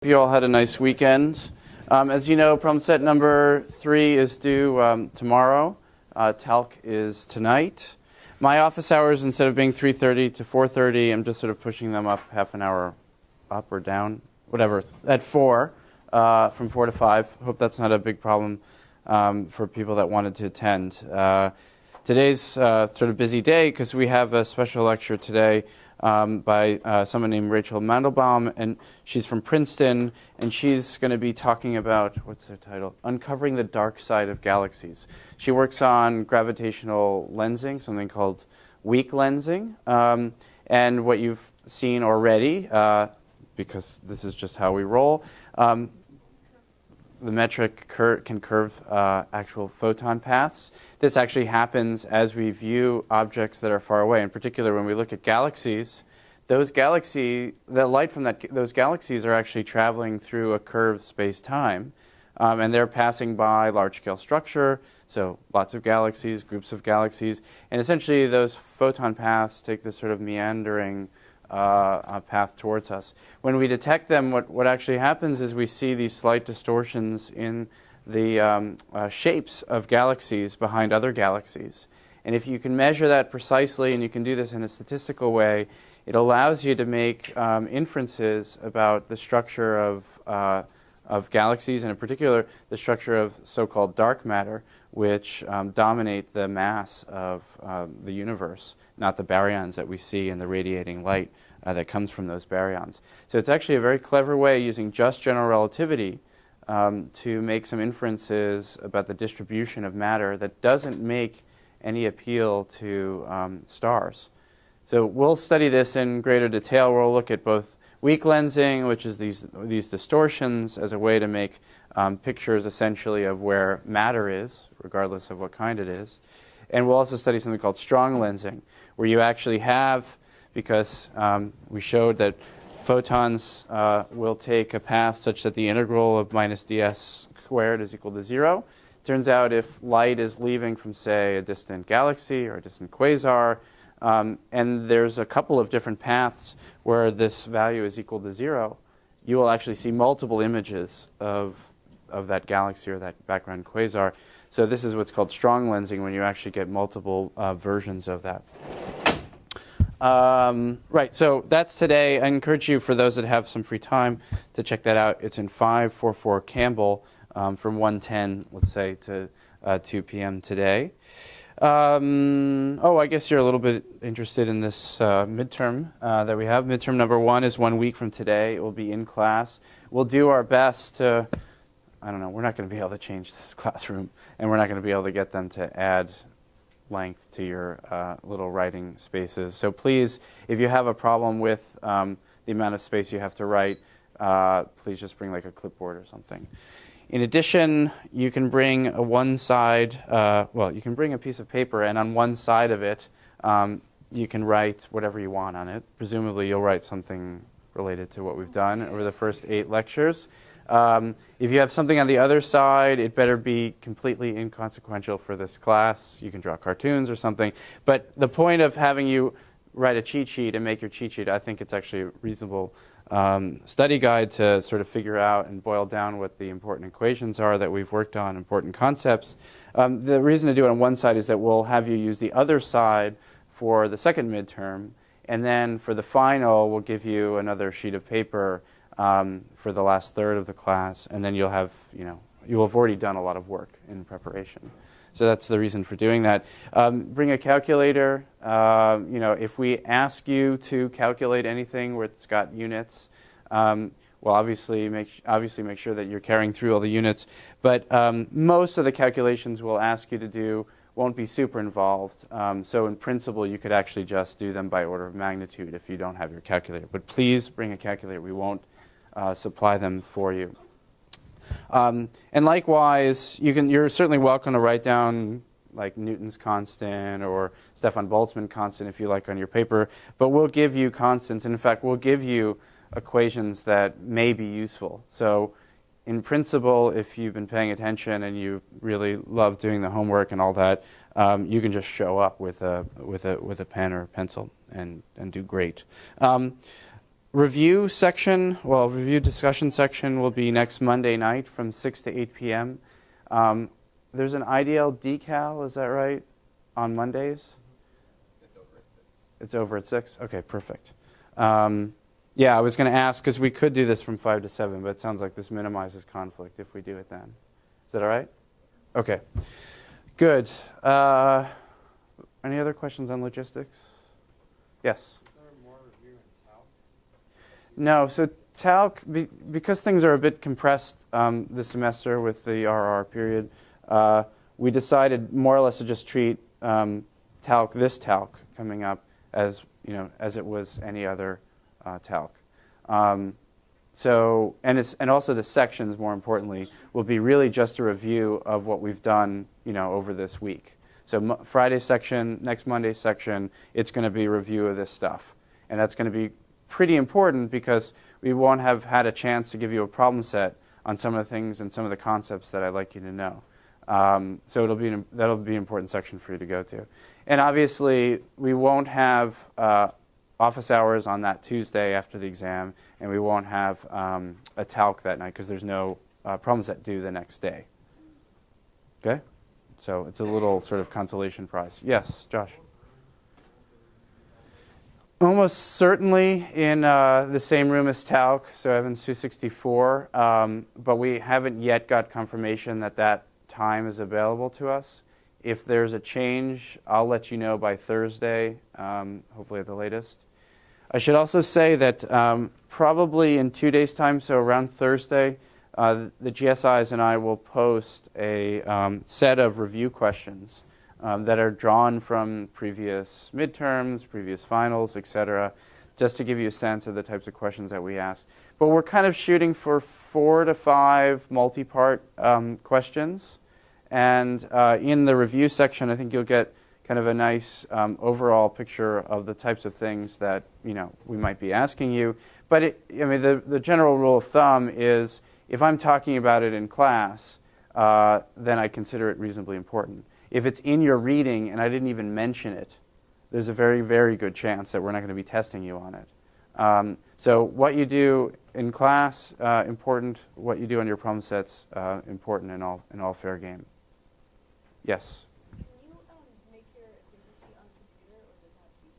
You all had a nice weekend. As you know, problem set number 3 is due tomorrow. Talc is tonight. My office hours, instead of being 3:30 to 4:30, I'm just sort of pushing them up half an hour up or down, whatever, at 4, from 4 to 5. Hope that's not a big problem for people that wanted to attend. Today's sort of busy day because we have a special lecture today by someone named Rachel Mandelbaum, and she's from Princeton, and she's going to be talking about, what's their title? Uncovering the Dark Side of Galaxies. She works on gravitational lensing, something called weak lensing, and what you've seen already, because this is just how we roll, the metric can curve actual photon paths. This actually happens as we view objects that are far away. In particular, when we look at galaxies, the light from those galaxies are actually traveling through a curved space-time, and they're passing by large-scale structure, so lots of galaxies, groups of galaxies, and essentially those photon paths take this sort of meandering path towards us. When we detect them, what actually happens is we see these slight distortions in the shapes of galaxies behind other galaxies. And if you can measure that precisely, and you can do this in a statistical way, it allows you to make inferences about the structure of galaxies, and in particular the structure of so-called dark matter, which dominate the mass of the universe, not the baryons that we see in the radiating light that comes from those baryons. So it's actually a very clever way, using just general relativity, to make some inferences about the distribution of matter that doesn't make any appeal to stars. So we'll study this in greater detail. We'll look at both weak lensing, which is these distortions, as a way to make pictures essentially of where matter is, regardless of what kind it is. And we'll also study something called strong lensing, where you actually have, because we showed that photons will take a path such that the integral of minus ds squared is equal to 0. Turns out if light is leaving from, say, a distant galaxy or a distant quasar, and there's a couple of different paths where this value is equal to 0, you will actually see multiple images of that galaxy or that background quasar. So this is what's called strong lensing, when you actually get multiple versions of that. Right, so that's today. I encourage you, for those that have some free time, to check that out. It's in 544 Campbell from 1:10, let's say, to 2 p.m. today. I guess you're a little bit interested in this midterm that we have. Midterm number 1 is 1 week from today. It will be in class. We'll do our best to, I don't know, we're not going to be able to change this classroom, and we're not going to be able to get them to add length to your little writing spaces. So please, if you have a problem with the amount of space you have to write, please just bring like a clipboard or something. In addition, you can bring you can bring a piece of paper, and on one side of it, you can write whatever you want on it. Presumably, you'll write something related to what we've done over the first 8 lectures. If you have something on the other side, it better be completely inconsequential for this class. You can draw cartoons or something. But the point of having you write a cheat sheet and make your cheat sheet, I think it's actually a reasonable study guide to sort of figure out and boil down what the important equations are that we've worked on, important concepts. The reason to do it on one side is that we'll have you use the other side for the second midterm, and then for the final, we'll give you another sheet of paper for the last third of the class, and then you'll have already done a lot of work in preparation. So that's the reason for doing that. Bring a calculator. If we ask you to calculate anything where it's got units, we'll obviously make sure that you're carrying through all the units. But most of the calculations we'll ask you to do won't be super involved. So in principle, you could actually just do them by order of magnitude if you don't have your calculator. But please bring a calculator. We won't supply them for you. And likewise, you're certainly welcome to write down like Newton's constant or Stefan Boltzmann constant if you like on your paper, but we'll give you constants, and in fact we'll give you equations that may be useful. So in principle, if you've been paying attention and you really love doing the homework and all that, you can just show up with a pen or a pencil and do great. Review discussion section will be next Monday night from 6 to 8 p.m. There's an IDL decal, is that right, on Mondays? It's over at 6? Okay, perfect. Yeah, I was going to ask, because we could do this from 5 to 7, but it sounds like this minimizes conflict if we do it then. Is that all right? Okay, good. Any other questions on logistics? Yes? Is there more review in talc? No, so talc, because things are a bit compressed this semester with the RR period, we decided more or less to just treat this talc coming up as it was any other talc. And also the sections, more importantly, will be really just a review of what we've done, over this week. So Friday section, next Monday section, it's going to be a review of this stuff. And that's going to be pretty important because we won't have had a chance to give you a problem set on some of the things and some of the concepts that I'd like you to know. So that'll be an important section for you to go to. And obviously, we won't have office hours on that Tuesday after the exam, and we won't have a talc that night because there's no problem set due the next day. Okay? So it's a little sort of consolation prize. Yes, Josh? Almost certainly in the same room as talc, so Evans 264, but we haven't yet got confirmation that time is available to us. If there's a change, I'll let you know by Thursday, hopefully at the latest. I should also say that probably in 2 days' time, so around Thursday, the GSIs and I will post a set of review questions that are drawn from previous midterms, previous finals, etc., just to give you a sense of the types of questions that we ask. But we're kind of shooting for 4 to 5 multi-part questions. And in the review section, I think you'll get kind of a nice overall picture of the types of things that we might be asking you. But the general rule of thumb is if I'm talking about it in class, then I consider it reasonably important. If it's in your reading and I didn't even mention it, there's a very, very good chance that we're not going to be testing you on it. So what you do in class, important. What you do on your problem sets, important in all fair game. Yes? Can you make your activity on computer, or does it have to be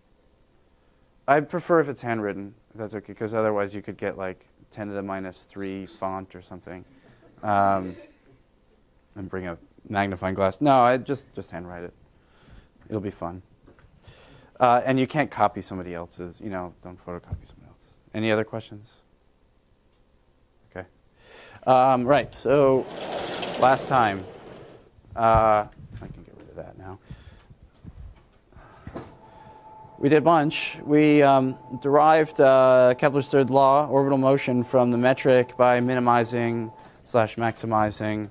handwritten? I prefer if it's handwritten, if that's okay, because otherwise you could get like 10 to the minus 3 font or something. And bring a magnifying glass. No, I just handwrite it. It'll be fun. And you can't copy somebody else's, don't photocopy somebody else's. Any other questions? Okay. Right, so last time. I can get rid of that now. We did a bunch. We derived Kepler's third law, orbital motion, from the metric by minimizing/maximizing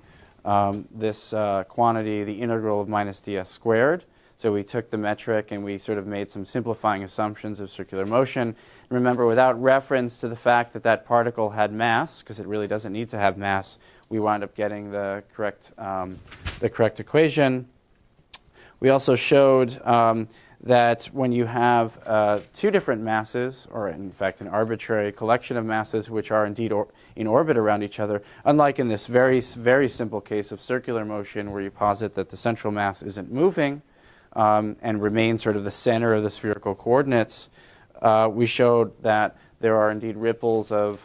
this quantity, the integral of minus ds squared. So we took the metric and we sort of made some simplifying assumptions of circular motion. Remember, without reference to the fact that particle had mass, because it really doesn't need to have mass, we wound up getting the correct equation. We also showed that when you have 2 different masses, or in fact an arbitrary collection of masses which are indeed in orbit around each other, unlike in this very, very simple case of circular motion where you posit that the central mass isn't moving and remains sort of the center of the spherical coordinates, we showed that there are indeed ripples of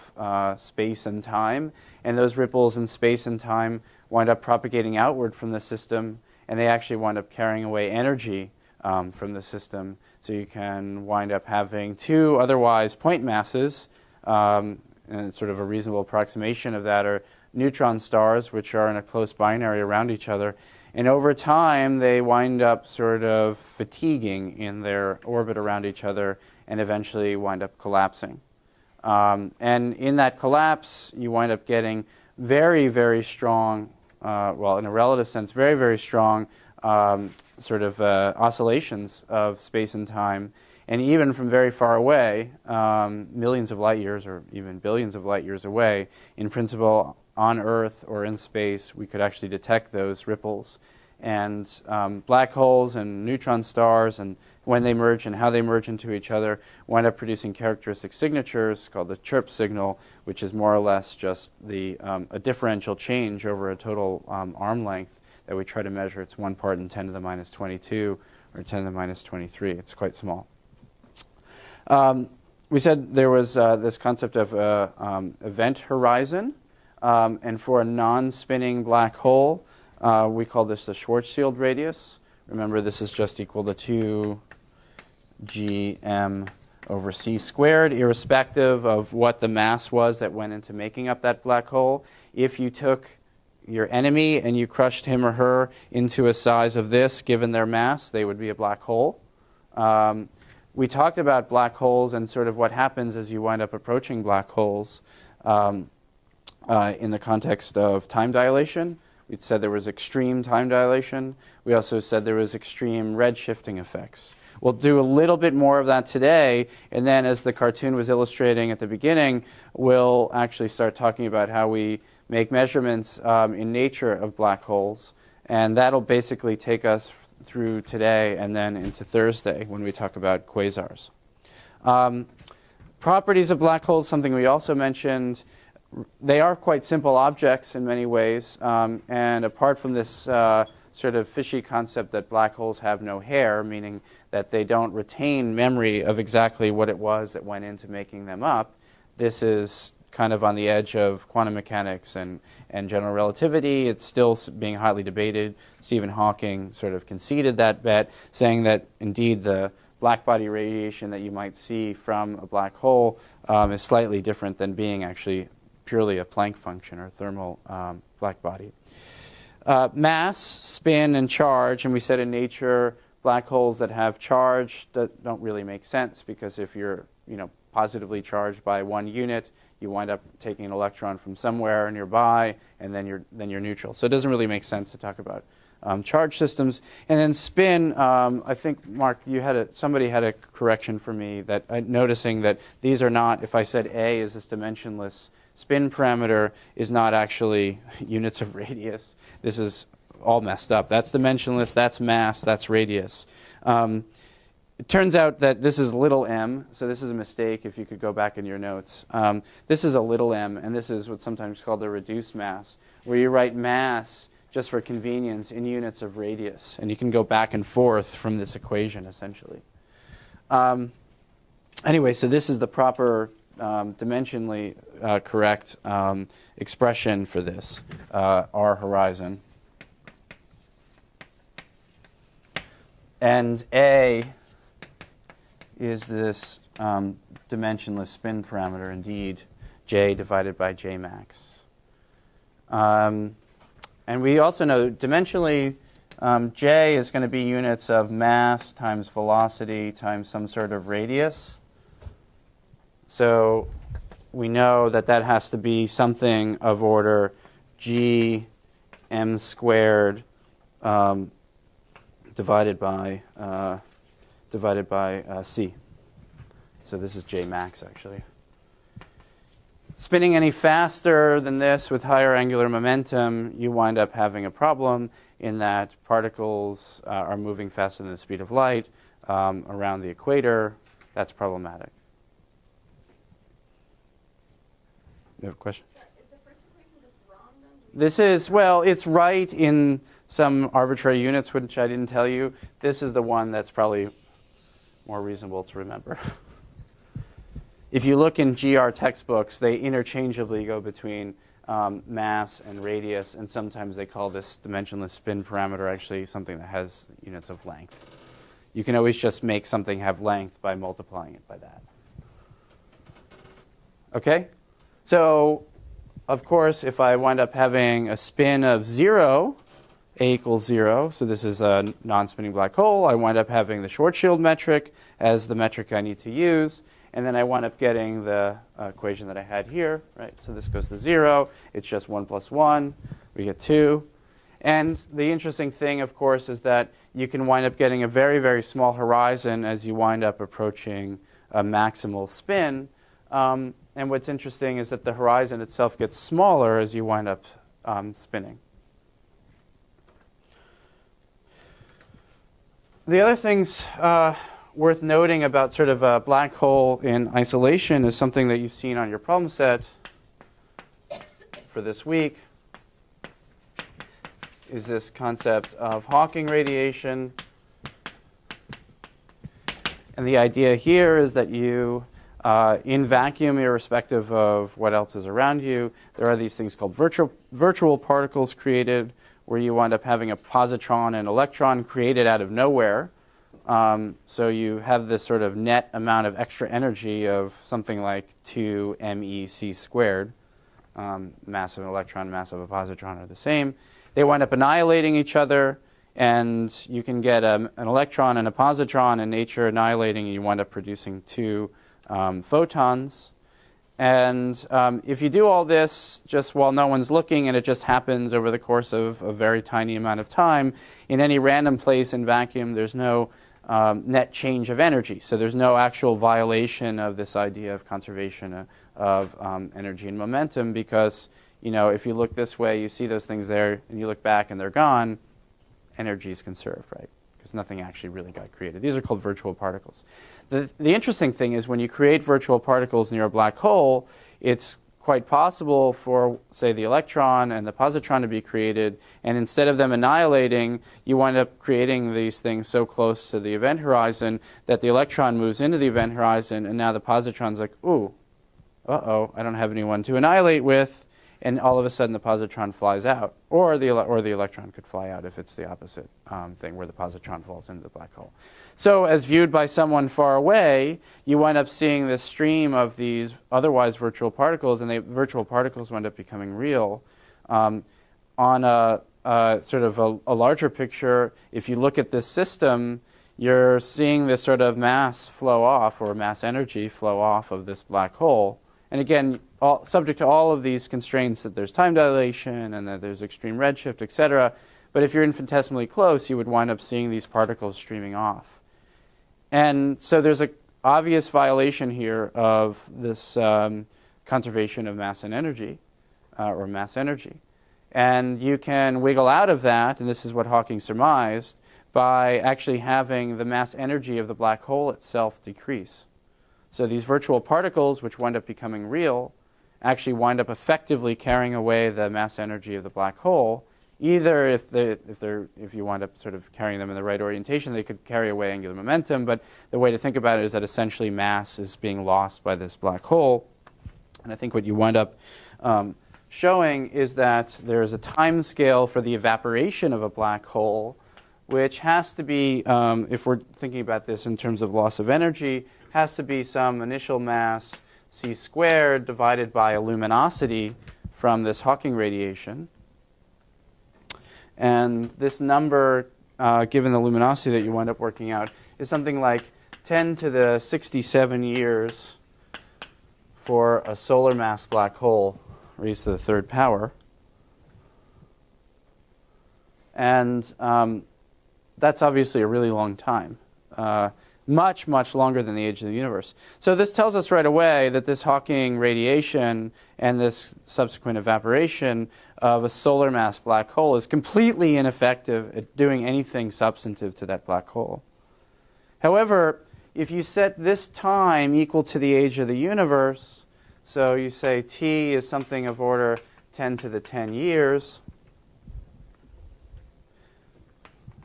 space and time, and those ripples in space and time wind up propagating outward from the system, and they actually wind up carrying away energy from the system. So you can wind up having 2 otherwise point masses, and sort of a reasonable approximation of that are neutron stars, which are in a close binary around each other. And over time, they wind up sort of fatiguing in their orbit around each other and eventually wind up collapsing. And in that collapse, you wind up getting very, very strong, well, in a relative sense, very, very strong sort of oscillations of space and time. And even from very far away, millions of light years or even billions of light years away, in principle, on Earth or in space, we could actually detect those ripples. And black holes and neutron stars, and when they merge and how they merge into each other, wind up producing characteristic signatures called the chirp signal, which is more or less just a differential change over a total arm length that we try to measure. It's 1 part in 10 to the minus 22 or 10 to the minus 23. It's quite small. We said there was this concept of event horizon, and for a non-spinning black hole, we call this the Schwarzschild radius. Remember, this is just equal to 2gm over c squared, irrespective of what the mass was that went into making up that black hole. If you took your enemy and you crushed him or her into a size of this, given their mass, they would be a black hole. We talked about black holes and sort of what happens as you wind up approaching black holes in the context of time dilation. We said there was extreme time dilation. We also said there was extreme redshifting effects. We'll do a little bit more of that today, and then as the cartoon was illustrating at the beginning, we'll actually start talking about how we make measurements in nature of black holes, and that'll basically take us through today and then into Thursday when we talk about quasars. Properties of black holes, something we also mentioned. They are quite simple objects in many ways, and apart from this sort of fishy concept that black holes have no hair, meaning that they don't retain memory of exactly what it was that went into making them up, this is kind of on the edge of quantum mechanics and general relativity. It's still being highly debated. Stephen Hawking sort of conceded that bet, saying that indeed the black body radiation that you might see from a black hole is slightly different than being actually purely a Planck function or thermal black body. Mass, spin, and charge, and we said in nature black holes that have charge that don't really make sense, because if you're positively charged by 1 unit, you wind up taking an electron from somewhere nearby, and then you're neutral. So it doesn't really make sense to talk about charge systems. And then spin, I think, Mark, somebody had a correction for me, that noticing that these are not, if I said A is this dimensionless spin parameter, is not actually units of radius. This is all messed up. That's dimensionless, that's mass, that's radius. It turns out that this is little m, so this is a mistake if you could go back in your notes. This is a little m, and this is what's sometimes called a reduced mass, where you write mass just for convenience in units of radius, and you can go back and forth from this equation, essentially. Anyway, so this is the proper dimensionally correct expression for this, R horizon. And A is this dimensionless spin parameter, indeed, J divided by J max. And we also know dimensionally, J is going to be units of mass times velocity times some sort of radius. So we know that that has to be something of order g m squared divided by c. So this is J max, actually. Spinning any faster than this with higher angular momentum, you wind up having a problem in that particles are moving faster than the speed of light around the equator. That's problematic. You have a question? Is the first equation just wrong then? This is, well, it's right in some arbitrary units, which I didn't tell you. This is the one that's probably more reasonable to remember. If you look in GR textbooks, they interchangeably go between mass and radius, and sometimes they call this dimensionless spin parameter actually something that has units of length. You can always just make something have length by multiplying it by that. Okay? So, of course, if I wind up having a spin of 0, A equals 0, so this is a non-spinning black hole, I wind up having the Schwarzschild metric as the metric I need to use, and then I wind up getting the equation that I had here, right? So this goes to 0, it's just 1 plus 1, we get 2. And the interesting thing, of course, is that you can wind up getting a very, very small horizon as you wind up approaching a maximal spin. And what's interesting is that the horizon itself gets smaller as you wind up spinning. The other things worth noting about sort of a black hole in isolation is something that you've seen on your problem set for this week, is this concept of Hawking radiation. And the idea here is that you, in vacuum, irrespective of what else is around you, there are these things called virtual particles created, where you wind up having a positron and electron created out of nowhere. So you have this sort of net amount of extra energy of something like 2 MEc squared. Mass of an electron, mass of a positron are the same. They wind up annihilating each other, and you can get an electron and a positron in nature annihilating, and you wind up producing 2 photons. And if you do all this just while no one's looking, and it just happens over the course of a very tiny amount of time, in any random place in vacuum, there's no net change of energy. So there's no actual violation of this idea of conservation of energy and momentum, because if you look this way, you see those things there, and you look back and they're gone, energy is conserved, right? Because nothing actually really got created. These are called virtual particles. The interesting thing is when you create virtual particles near a black hole, it's quite possible for, say, the electron and the positron to be created, and instead of them annihilating, you wind up creating these things so close to the event horizon that the electron moves into the event horizon, and now the positron's like, ooh, uh-oh, I don't have anyone to annihilate with, and all of a sudden the positron flies out. Or the electron could fly out if it's the opposite thing, where the positron falls into the black hole. So as viewed by someone far away, you wind up seeing this stream of these otherwise virtual particles, and the virtual particles wind up becoming real. On a sort of a larger picture, if you look at this system, you're seeing this sort of mass flow off, or mass energy flow off of this black hole. And again, subject to all of these constraints, that there's time dilation and that there's extreme redshift, et cetera. But if you're infinitesimally close, you would wind up seeing these particles streaming off. And so there's an obvious violation here of this conservation of mass and energy, or mass energy. And you can wiggle out of that, and this is what Hawking surmised, by actually having the mass energy of the black hole itself decrease. So these virtual particles, which wind up becoming real, actually wind up effectively carrying away the mass energy of the black hole. Either if you wind up sort of carrying them in the right orientation, they could carry away angular momentum. But the way to think about it is that essentially mass is being lost by this black hole. And I think what you wind up showing is that there is a time scale for the evaporation of a black hole, which has to be, if we're thinking about this in terms of loss of energy, has to be some initial mass c squared divided by a luminosity from this Hawking radiation. And this number, given the luminosity that you wind up working out, is something like 10 to the 67 years for a solar mass black hole raised to the third power. And that's obviously a really long time. Much, much longer than the age of the universe. So this tells us right away that this Hawking radiation and this subsequent evaporation of a solar mass black hole is completely ineffective at doing anything substantive to that black hole. However, if you set this time equal to the age of the universe, so you say t is something of order 10 to the 10 years,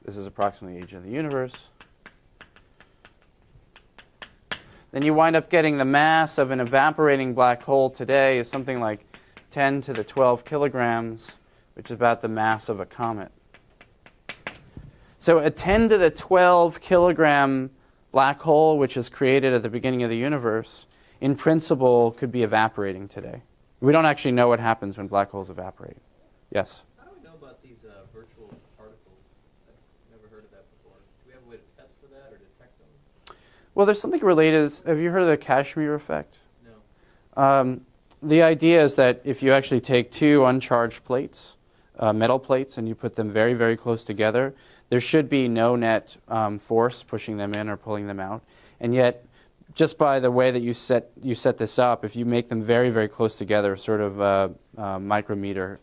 this is approximately the age of the universe, then you wind up getting the mass of an evaporating black hole today is something like 10 to the 12 kilograms, which is about the mass of a comet. So a 10 to the 12 kilogram black hole, which is created at the beginning of the universe, in principle could be evaporating today. We don't actually know what happens when black holes evaporate. Yes? How do we know about these virtual particles? I've never heard of that before. Do we have a way to test for that or detect them? Well, there's something related. Have you heard of the Kashmir effect? No. The idea is that if you actually take two uncharged plates, metal plates, and you put them very, very close together, there should be no net force pushing them in or pulling them out. And yet, just by the way that you set this up, if you make them very, very close together, sort of micrometer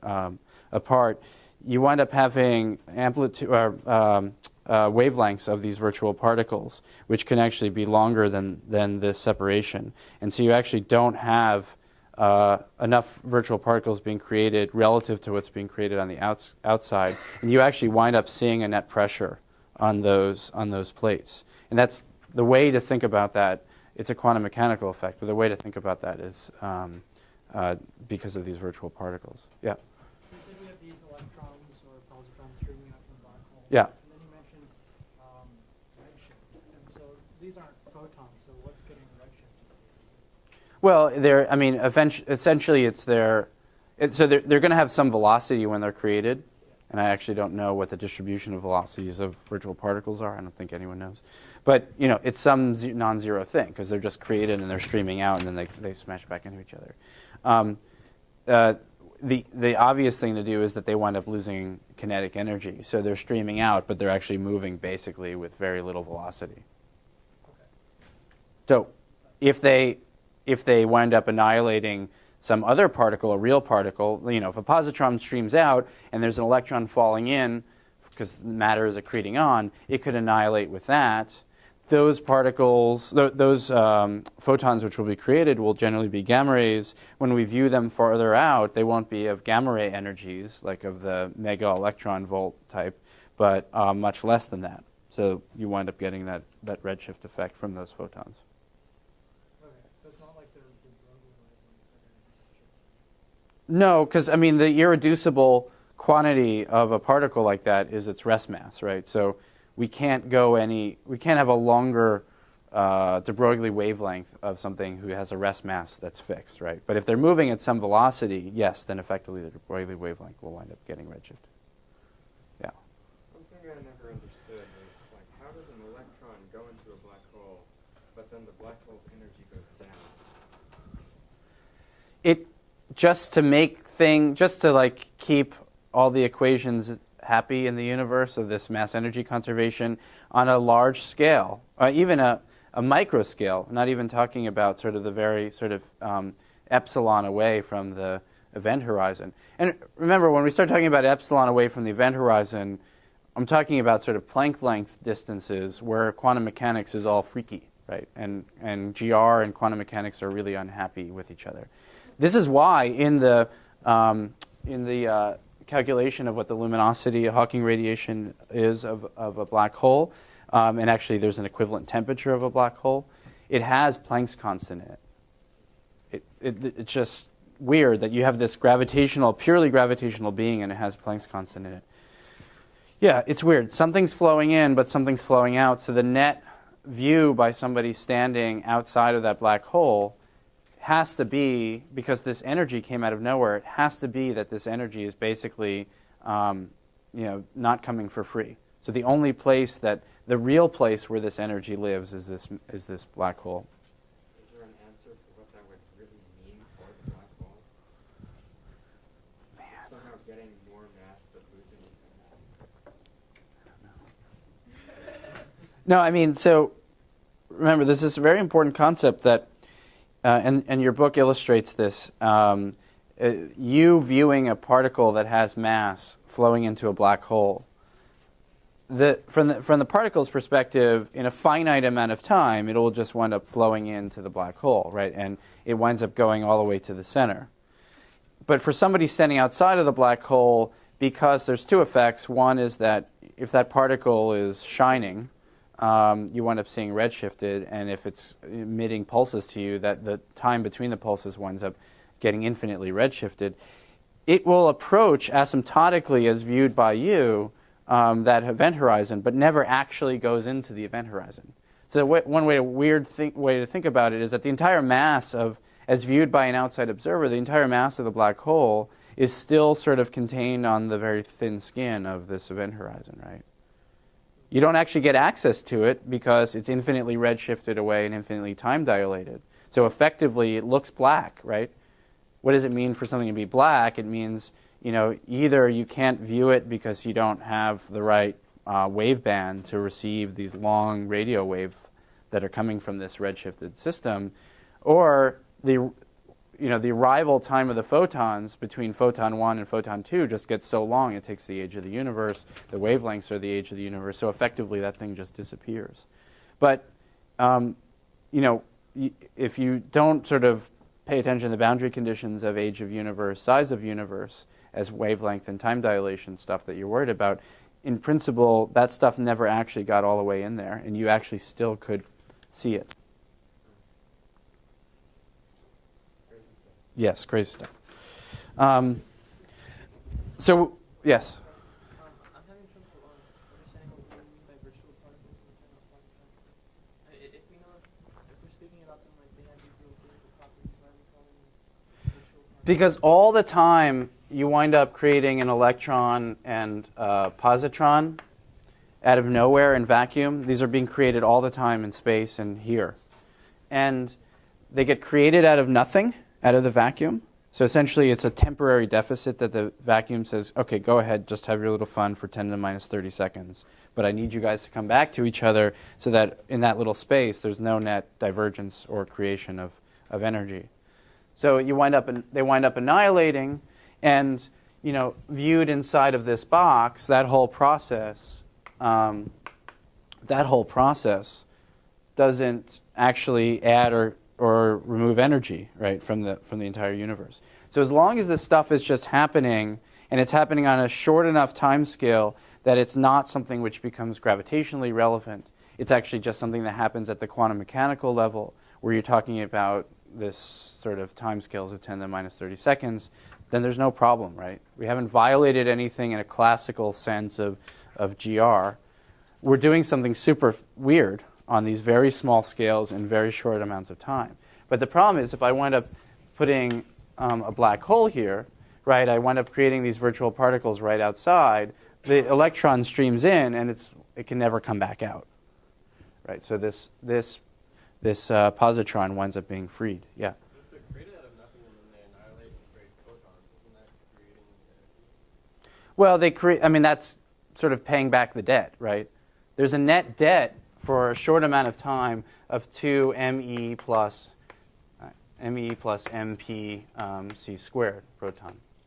apart, you wind up having amplitude or wavelengths of these virtual particles, which can actually be longer than this separation. And so you actually don't have enough virtual particles being created relative to what's being created on the outside, and you actually wind up seeing a net pressure on those plates. And that's the way to think about that. It's a quantum mechanical effect, but the way to think about that is because of these virtual particles. Yeah. You said we have these electrons or positrons streaming out from the black hole. Yeah. And then you mentioned redshift, and so these aren't photons. So what's getting redshift? Well, essentially, it's so they're going to have some velocity when they're created, and I actually don't know what the distribution of velocities of virtual particles are. I don't think anyone knows, but it's some non-zero thing because they're just created and they're streaming out, and then they smash back into each other. The obvious thing to do is that they wind up losing kinetic energy, so they're streaming out, but they're actually moving basically with very little velocity. Okay. So if they wind up annihilating some other particle, a real particle, if a positron streams out and there's an electron falling in because matter is accreting on, it could annihilate with that. Those particles, those photons which will be created will generally be gamma rays. When we view them farther out, they won't be of gamma ray energies, like of the mega electron volt type, but much less than that. So you wind up getting that redshift effect from those photons. So it's not like they're Berkeley wavelengths. No, because the irreducible quantity of a particle like that is its rest mass, right? So we can't have a longer de Broglie wavelength of something who has a rest mass that's fixed, right? But if they're moving at some velocity, yes, then effectively the de Broglie wavelength will wind up getting redshift. Yeah. One thing I never understood was how does an electron go into a black hole, but then the black hole's energy goes down? Just to keep all the equations happy in the universe of this mass energy conservation on a large scale, even a micro scale, not even talking about sort of the very sort of epsilon away from the event horizon. And remember, when we start talking about epsilon away from the event horizon, I'm talking about sort of Planck length distances where quantum mechanics is all freaky, right? And GR and quantum mechanics are really unhappy with each other. This is why in the calculation of what the luminosity, Hawking radiation is of a black hole, and actually there's an equivalent temperature of a black hole, it has Planck's constant in it. It's just weird that you have this purely gravitational being, and it has Planck's constant in it. Yeah, it's weird. Something's flowing in, but something's flowing out, so the net view by somebody standing outside of that black hole has to be, because this energy came out of nowhere, it has to be that this energy is basically not coming for free. So the only place the real place where this energy lives is this black hole. Is there an answer for what that would really mean for the black hole? Man. It's somehow getting more mass but losing its energy. No, so remember, this is a very important concept that and your book illustrates this. You viewing a particle that has mass flowing into a black hole. From the particle's perspective, in a finite amount of time, it will just wind up flowing into the black hole, right? And it winds up going all the way to the center. But for somebody standing outside of the black hole, because there's two effects. One is that if that particle is shining, you wind up seeing redshifted, and if it's emitting pulses to you, that the time between the pulses winds up getting infinitely redshifted. It will approach asymptotically as viewed by you that event horizon, but never actually goes into the event horizon. So one way to think about it is that the entire mass as viewed by an outside observer, the entire mass of the black hole is still sort of contained on the very thin skin of this event horizon, right? You don't actually get access to it because it's infinitely redshifted away and infinitely time dilated. So effectively, it looks black, right? What does it mean for something to be black? It means, either you can't view it because you don't have the right waveband to receive these long radio waves that are coming from this redshifted system, or the arrival time of the photons between photon 1 and photon 2 just gets so long, it takes the age of the universe. The wavelengths are the age of the universe. So effectively, that thing just disappears. But, if you don't sort of pay attention to the boundary conditions of age of universe, size of universe, as wavelength and time dilation stuff that you're worried about, in principle, that stuff never actually got all the way in there, and you actually still could see it. Crazy stuff. Yes, crazy stuff. So, yes? I'm having trouble understanding what we mean by virtual particles in general science. If we're speaking about them like they have these real physical properties, why are we calling them virtual particles? Because all the time you wind up creating an electron and positron out of nowhere in vacuum. These are being created all the time in space and here. And they get created out of nothing, out of the vacuum. So essentially it's a temporary deficit that the vacuum says, okay, go ahead, just have your little fun for 10 to the minus 30 seconds. But I need you guys to come back to each other so that in that little space there's no net divergence or creation of energy. So they wind up annihilating, and viewed inside of this box, that whole process doesn't actually add or remove energy, right, from the entire universe. So as long as this stuff is just happening, and it's happening on a short enough time scale that it's not something which becomes gravitationally relevant, it's actually just something that happens at the quantum mechanical level, where you're talking about this sort of time scales of 10 to the minus 30 seconds, then there's no problem, right? We haven't violated anything in a classical sense of GR. We're doing something super weird on these very small scales in very short amounts of time. But the problem is, if I wind up putting a black hole here, right, I wind up creating these virtual particles right outside, the electron streams in, and it can never come back out, right? So this positron winds up being freed, yeah. If they're created out of nothing and then they annihilate and create photons, isn't that creating energy? Well, that's sort of paying back the debt, right? There's a net debt for a short amount of time of 2 me plus mp c squared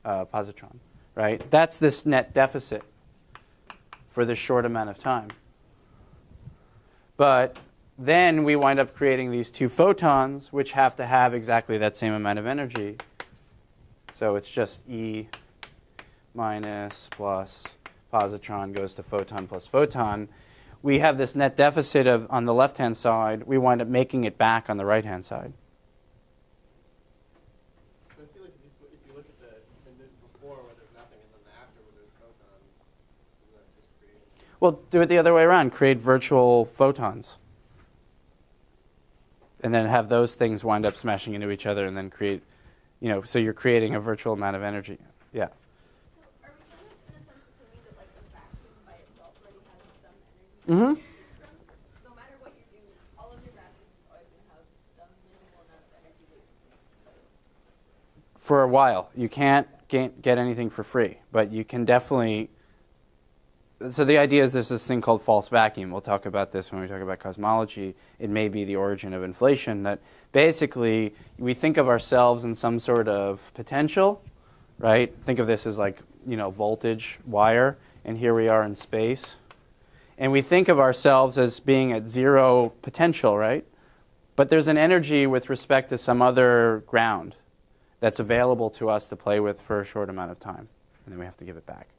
positron, right? That's this net deficit for this short amount of time. But then we wind up creating these 2 photons, which have to have exactly that same amount of energy. So it's just E minus plus positron goes to photon plus photon. We have this net deficit on the left-hand side. We wind up making it back on the right-hand side. So I feel like if you look at the image before where there's nothing and then after where there's photons, isn't that just creating? Well, do it the other way around. Create virtual photons. And then have those things wind up smashing into each other and then create, so you're creating a virtual amount of energy. Yeah. So are we kind of, in a sense, assuming that like the vacuum by itself already has some energy? No matter what you do, all of your vacuums are always going to have some minimal amount of energy. For a while. You can't get anything for free, but you can definitely. So the idea is there's this thing called false vacuum. We'll talk about this when we talk about cosmology. It may be the origin of inflation, that basically we think of ourselves in some sort of potential, right? Think of this as like, voltage wire, and here we are in space. And we think of ourselves as being at zero potential, right? But there's an energy with respect to some other ground that's available to us to play with for a short amount of time, and then we have to give it back.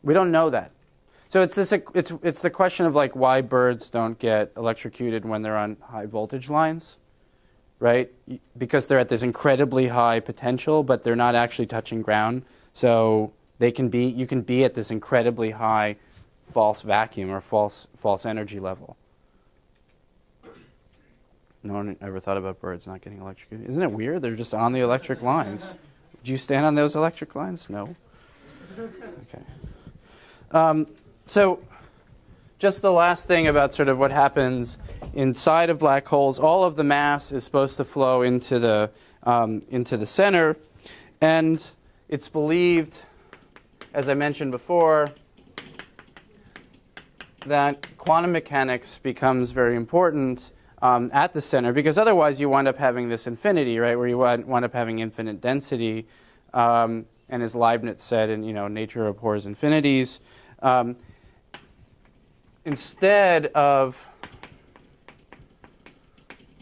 We don't know that. So it's the question of like why birds don't get electrocuted when they're on high voltage lines, right? Because they're at this incredibly high potential, but they're not actually touching ground. So you can be at this incredibly high false vacuum or false energy level. No one ever thought about birds not getting electrocuted. Isn't it weird? They're just on the electric lines. Would you stand on those electric lines? No. Okay. So just the last thing about sort of what happens inside of black holes, all of the mass is supposed to flow into the center, and it's believed, as I mentioned before, that quantum mechanics becomes very important at the center, because otherwise you wind up having this infinity, right, where you wind up having infinite density. And as Leibniz said in, nature abhors infinities. Instead of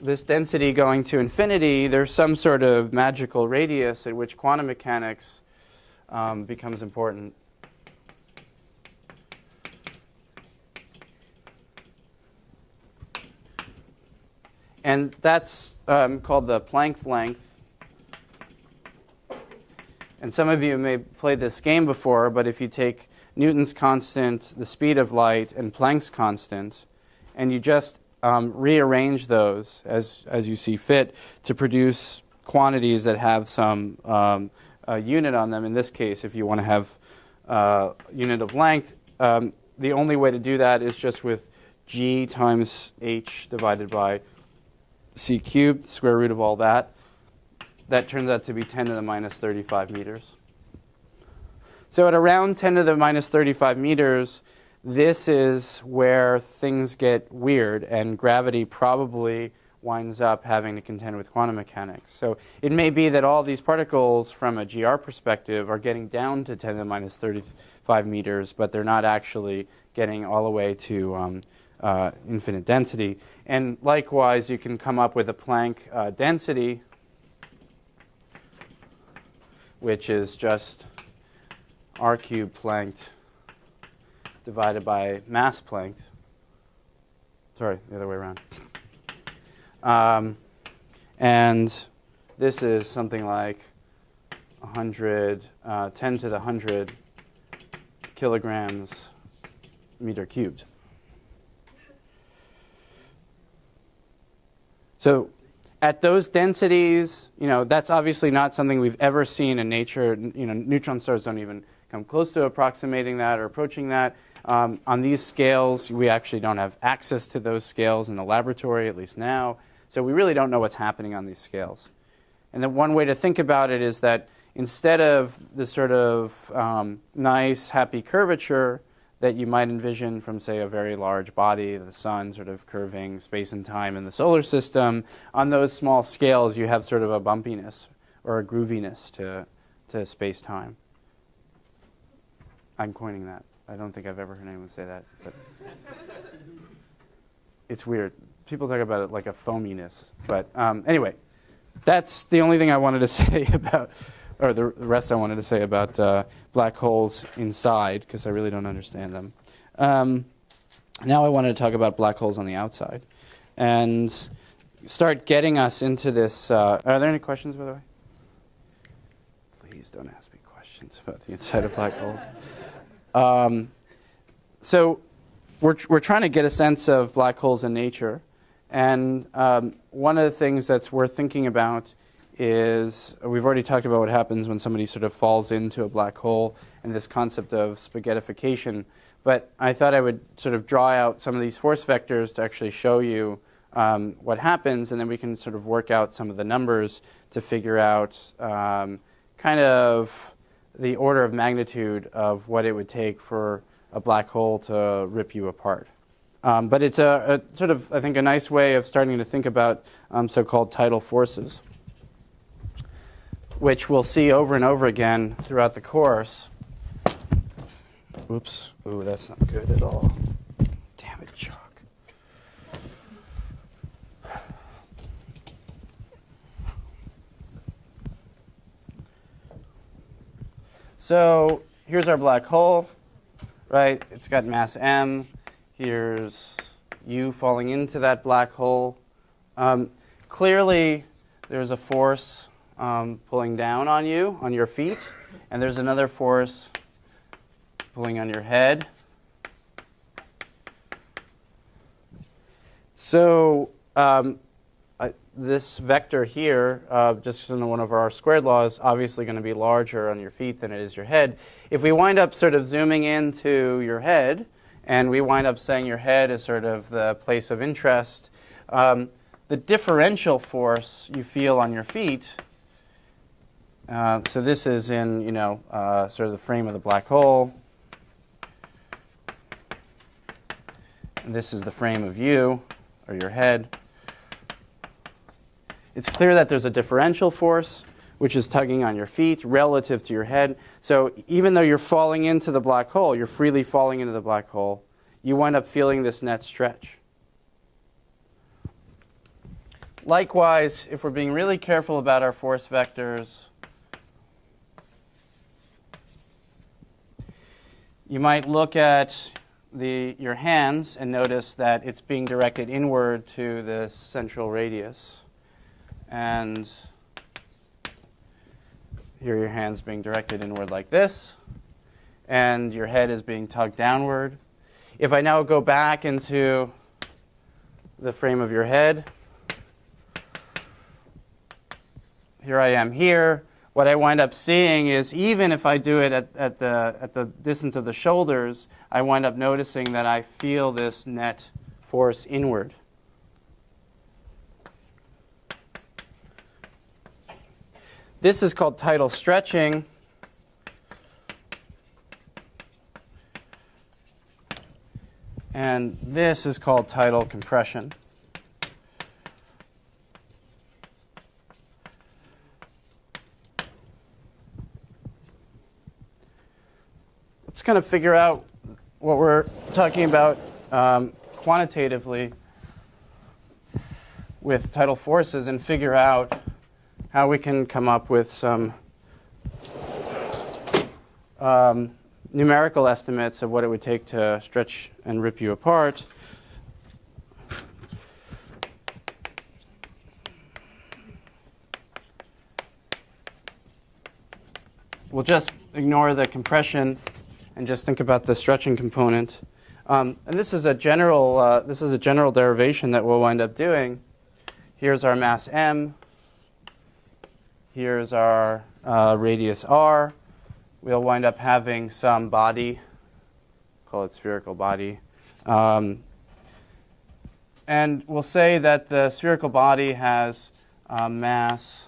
this density going to infinity, there's some sort of magical radius at which quantum mechanics becomes important. And that's called the Planck length. And some of you may have played this game before, but if you take Newton's constant, the speed of light, and Planck's constant, and you just rearrange those as you see fit to produce quantities that have some unit on them. In this case, if you want to have unit of length, the only way to do that is just with g times h divided by c cubed, square root of all that. That turns out to be 10 to the minus 35 meters. So at around 10 to the minus 35 meters, this is where things get weird, and gravity probably winds up having to contend with quantum mechanics. So it may be that all these particles, from a GR perspective, are getting down to 10 to the minus 35 meters, but they're not actually getting all the way to infinite density. And likewise, you can come up with a Planck density, which is just r cubed Plancked divided by mass Plancked. Sorry, the other way around. And this is something like 10 to the 100 kilograms meter cubed. So at those densities, that's obviously not something we've ever seen in nature. Neutron stars don't even come close to approximating that or approaching that. On these scales, we actually don't have access to those scales in the laboratory, at least now. So we really don't know what's happening on these scales. And then one way to think about it is that instead of the sort of nice, happy curvature that you might envision from, say, a very large body, the sun sort of curving space and time in the solar system, on those small scales you have sort of a bumpiness or a grooviness to space-time. I'm coining that. I don't think I've ever heard anyone say that. But it's weird. People talk about it like a foaminess. But anyway, that's the only thing I wanted to say about, or the rest I wanted to say about black holes inside, because I really don't understand them. Now I wanted to talk about black holes on the outside and start getting us into this. Are there any questions, by the way? Please don't ask me questions about the inside of black holes. So we're trying to get a sense of black holes in nature. And one of the things that's worth thinking about is, we've already talked about what happens when somebody sort of falls into a black hole and this concept of spaghettification. But I thought I would sort of draw out some of these force vectors to actually show you what happens, and then we can sort of work out some of the numbers to figure out kind of the order of magnitude of what it would take for a black hole to rip you apart. But it's a sort of, I think, a nice way of starting to think about so-called tidal forces, which we'll see over and over again throughout the course. Oops. Ooh, that's not good at all. Damn it, chalk. So here's our black hole, right? It's got mass m. Here's you falling into that black hole. Clearly, there's a force pulling down on you, on your feet, and there's another force pulling on your head. So this vector here, just in one of our squared laws, obviously going to be larger on your feet than it is your head. If we wind up sort of zooming into your head, and we wind up saying your head is sort of the place of interest, the differential force you feel on your feet, so this is in, sort of the frame of the black hole. And this is the frame of you, or your head. It's clear that there's a differential force, which is tugging on your feet relative to your head. So even though you're falling into the black hole, you're freely falling into the black hole, you wind up feeling this net stretch. Likewise, if we're being really careful about our force vectors, you might look at your hands and notice that it's being directed inward to the central radius. And here your hand's being directed inward like this, and your head is being tugged downward. If I now go back into the frame of your head, here I am here. What I wind up seeing is, even if I do it at the distance of the shoulders, I wind up noticing that I feel this net force inward. This is called tidal stretching. And this is called tidal compression. Let's kind of figure out what we're talking about quantitatively with tidal forces and figure out how we can come up with some numerical estimates of what it would take to stretch and rip you apart. We'll just ignore the compression and just think about the stretching component. And this is a general derivation that we'll wind up doing. Here's our mass m. Here's our radius r. We'll wind up having some body, call it spherical body. And we'll say that the spherical body has mass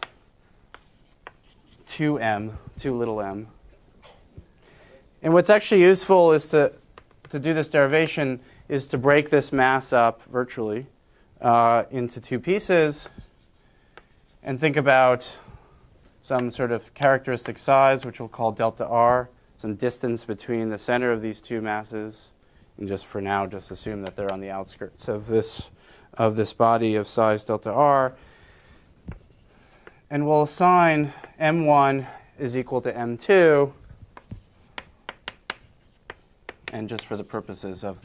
2m, 2 little m. And what's actually useful is to do this derivation is to break this mass up virtually into two pieces and think about some sort of characteristic size, which we'll call delta r, some distance between the center of these two masses. And just for now, just assume that they're on the outskirts of this body of size delta r. And we'll assign m1 is equal to m2. And just for the purposes of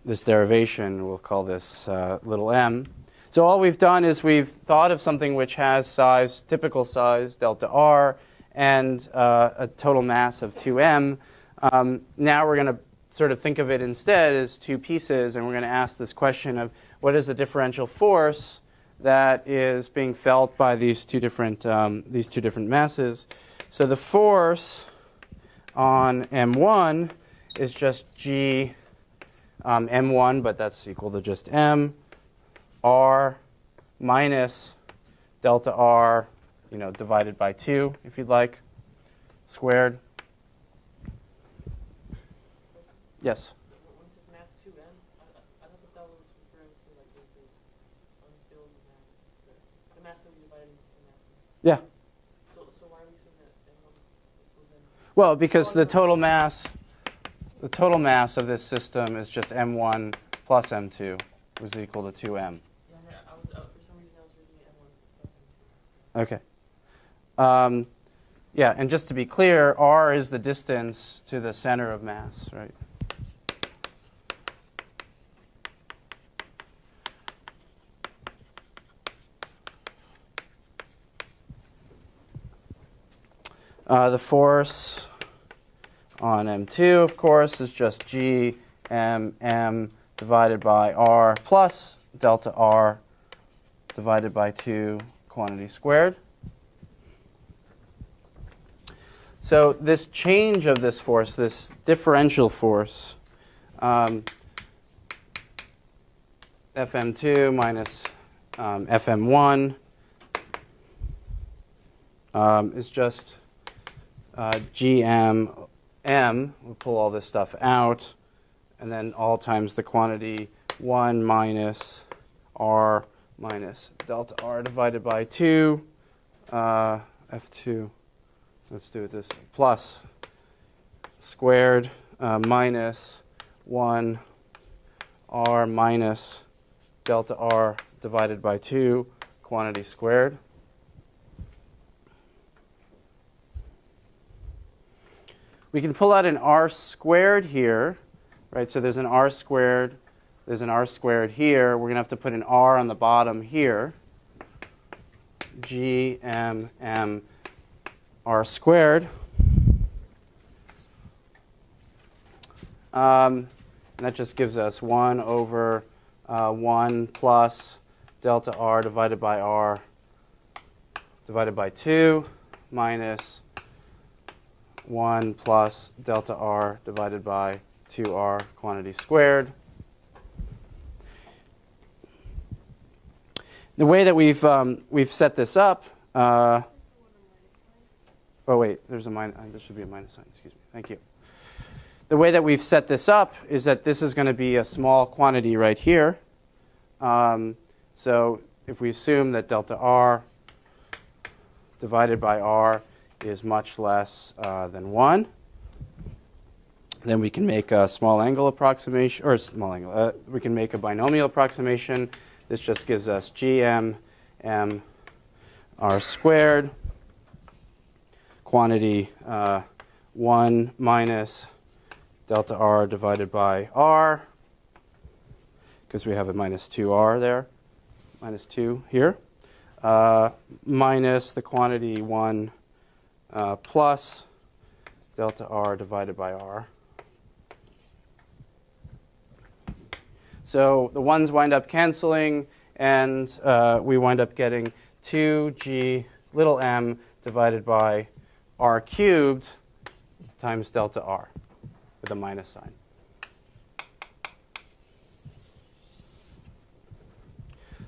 this derivation, we'll call this little m. So all we've done is we've thought of something which has size, typical size, delta r, and a total mass of 2m. Now we're going to sort of think of it instead as two pieces, and we're going to ask this question of what is the differential force that is being felt by these two different masses. So the force on m1 is just g m1, but that's equal to just m, r minus delta r, divided by 2, if you'd like, squared. Yes? When it says mass 2m, I thought that was referring to like the unfilled mass, the mass that we divided into two masses. Yeah. So why are we saying that m1 was m? Well, because the total mass of this system is just m1 plus m2, which is equal to 2m. Yeah, for some reason I was reading m1 plus m2. Okay. Yeah, and just to be clear, r is the distance to the center of mass, right? The force on m2, of course, is just g m divided by r plus delta r divided by 2 quantity squared. So this change of this force, this differential force, Fm2 minus Fm1 is just GM m. We'll pull all this stuff out, and then all times the quantity 1 minus r minus delta R divided by 2, F2, let's do it this, plus squared minus 1 R minus delta R divided by 2, quantity squared. We can pull out an R squared here, right? So there's an R squared. There's an R squared here. We're going to have to put an R on the bottom here. G, M, M, R squared. And that just gives us 1 over 1 plus delta R divided by R divided by 2 minus 1 plus delta R divided by 2R quantity squared. The way that we've set this up, oh wait, there's a minus. There should be a minus sign. Excuse me. Thank you. The way that we've set this up is that this is going to be a small quantity right here. So if we assume that delta R divided by R is much less than 1, then we can make a small angle approximation, or small angle. We can make a binomial approximation. This just gives us GM M R squared, quantity 1 minus delta R divided by R, because we have a minus 2R there, minus 2 here, minus the quantity 1 plus delta R divided by R. So the ones wind up canceling, and we wind up getting 2g little m divided by R cubed times delta R with a minus sign.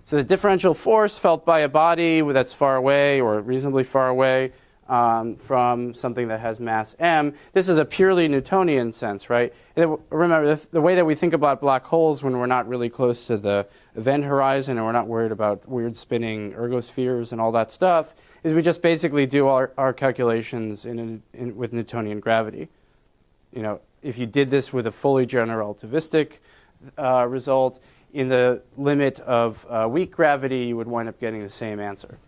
So the differential force felt by a body that's far away or reasonably far away from something that has mass m. This is a purely Newtonian sense, right? And remember, the way that we think about black holes when we're not really close to the event horizon and we're not worried about weird spinning ergospheres and all that stuff is we just basically do our calculations with Newtonian gravity. You know, if you did this with a fully general relativistic result, in the limit of weak gravity, you would wind up getting the same answer.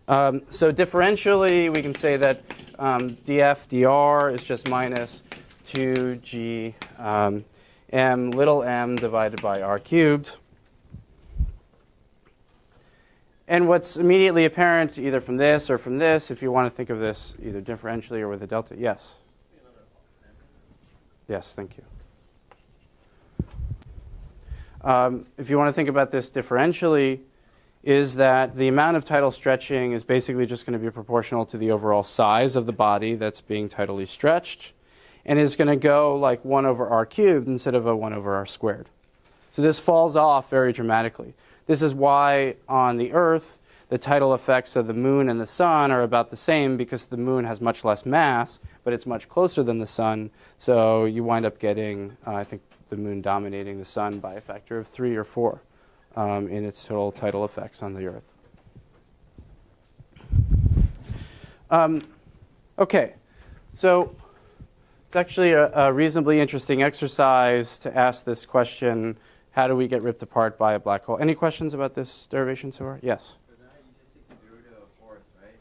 So differentially, we can say that df dr is just minus 2g m little m divided by r cubed. And what's immediately apparent, either from this or from this, if you want to think of this either differentially or with a delta, yes? Yes, thank you. If you want to think about this differentially, is that the amount of tidal stretching is basically just going to be proportional to the overall size of the body that's being tidally stretched, and is going to go like 1 over r cubed instead of a 1 over r squared. So this falls off very dramatically. This is why on the Earth, the tidal effects of the moon and the sun are about the same, because the moon has much less mass, but it's much closer than the sun. So you wind up getting, I think, the moon dominating the sun by a factor of 3 or 4 in its total tidal effects on the Earth. Okay, so it's actually a reasonably interesting exercise to ask this question: how do we get ripped apart by a black hole? Any questions about this derivation so far? Yes. For that, you just take the derivative of force, right?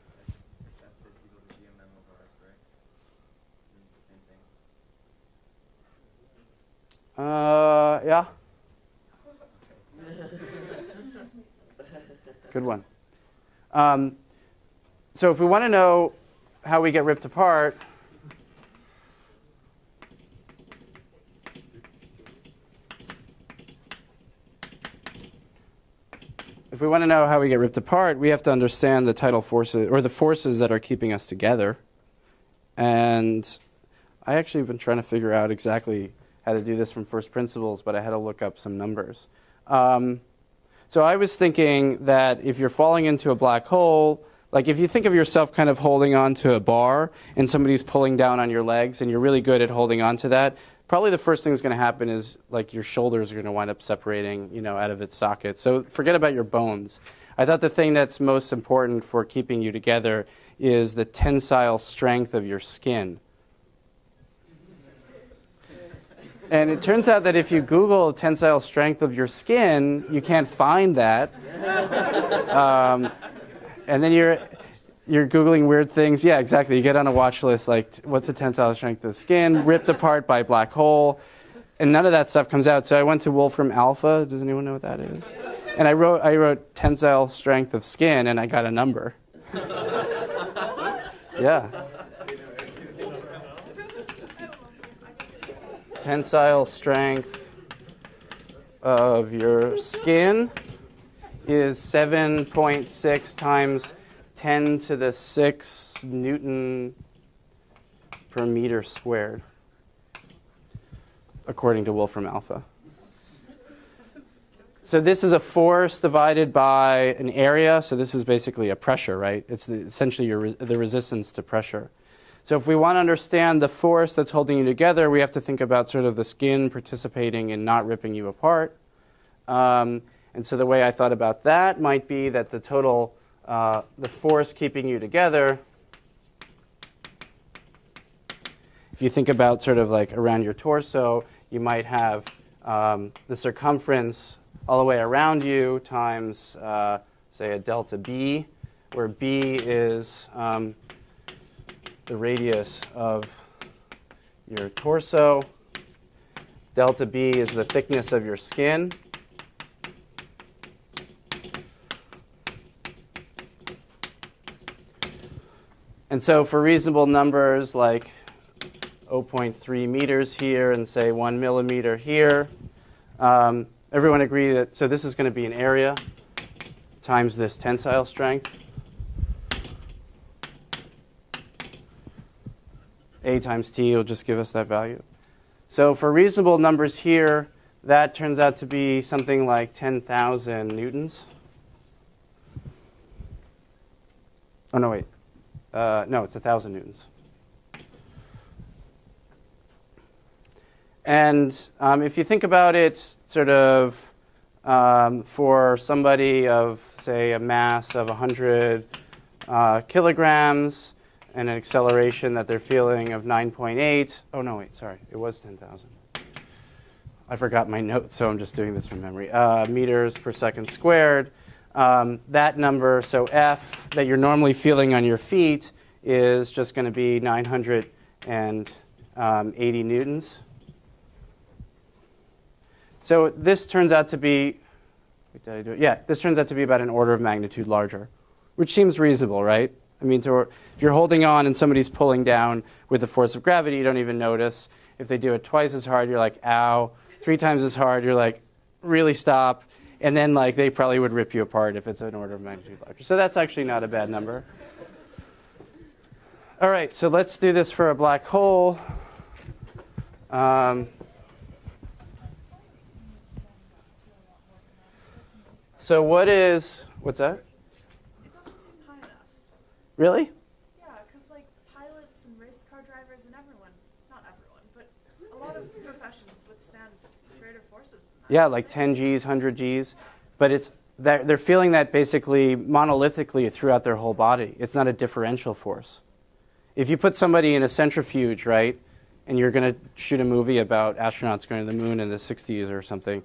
F is equal to gm m over r squared. Isn't it the same thing? Yeah. Good one. So if we want to know how we get ripped apart, we have to understand the tidal forces, or the forces that are keeping us together. And I actually have been trying to figure out exactly how to do this from first principles, but I had to look up some numbers. So I was thinking that if you're falling into a black hole, like if you think of yourself kind of holding on to a bar and somebody's pulling down on your legs and you're really good at holding on to that, probably the first thing that's going to happen is like your shoulders are going to wind up separating, out of its socket. So forget about your bones. I thought the thing that's most important for keeping you together is the tensile strength of your skin. And it turns out that if you Google tensile strength of your skin, you can't find that. And then you're Googling weird things. Yeah, exactly. You get on a watch list like, what's the tensile strength of the skin, ripped apart by a black hole. And none of that stuff comes out. So I went to Wolfram Alpha. Does anyone know what that is? And I wrote tensile strength of skin, and I got a number. Yeah. Tensile strength of your skin is 7.6 times 10 to the 6 Newton per meter squared, according to Wolfram Alpha. So this is a force divided by an area. So this is basically a pressure, right? It's essentially the resistance to pressure. So if we want to understand the force that's holding you together, we have to think about sort of the skin participating in not ripping you apart. And so the way I thought about that might be that the total, the force keeping you together, if you think about sort of like around your torso, you might have the circumference all the way around you times, say, a delta B, where B is the radius of your torso. Delta B is the thickness of your skin. And so for reasonable numbers like 0.3 meters here and say 1 millimeter here, everyone agree that, so this is going to be an area times this tensile strength. A times T will just give us that value. So for reasonable numbers here, that turns out to be something like 10,000 newtons. Oh, no, wait. No, it's 1,000 newtons. And if you think about it sort of for somebody of, say, a mass of 100 kilograms and an acceleration that they're feeling of 9.8. Oh, no, wait, sorry. It was 10,000. I forgot my notes, so I'm just doing this from memory. Meters per second squared. That number, so F, that you're normally feeling on your feet, is just going to be 980 newtons. So this turns out to be, wait, did I do it? Yeah, this turns out to be about an order of magnitude larger, which seems reasonable, right? I mean, if you're holding on and somebody's pulling down with the force of gravity, you don't even notice. If they do it twice as hard, you're like, ow. 3 times as hard, you're like, really stop. And then like they probably would rip you apart if it's an order of magnitude larger. So that's actually not a bad number. All right, so let's do this for a black hole. So what's that? It doesn't seem high enough. Really? Yeah, because like pilots and race car drivers and everyone, not everyone, but a lot of professions withstand greater forces than that. Yeah, like 10 Gs, 100 Gs. But they're feeling that basically monolithically throughout their whole body. It's not a differential force. If you put somebody in a centrifuge, right, and you're going to shoot a movie about astronauts going to the moon in the 60s or something,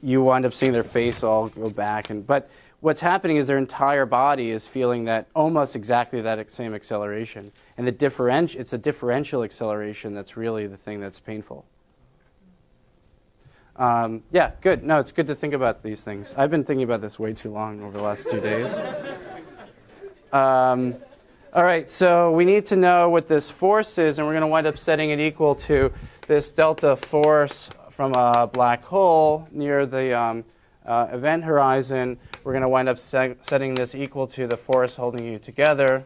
you wind up seeing their face all go back. But what's happening is their entire body is feeling that almost exactly that same acceleration. And it's a differential acceleration that's really the thing that's painful. Yeah, good. No, it's good to think about these things. I've been thinking about this way too long over the last 2 days. All right, so we need to know what this force is, and we're going to wind up setting it equal to this delta force from a black hole near the event horizon. We're going to wind up setting this equal to the force holding you together.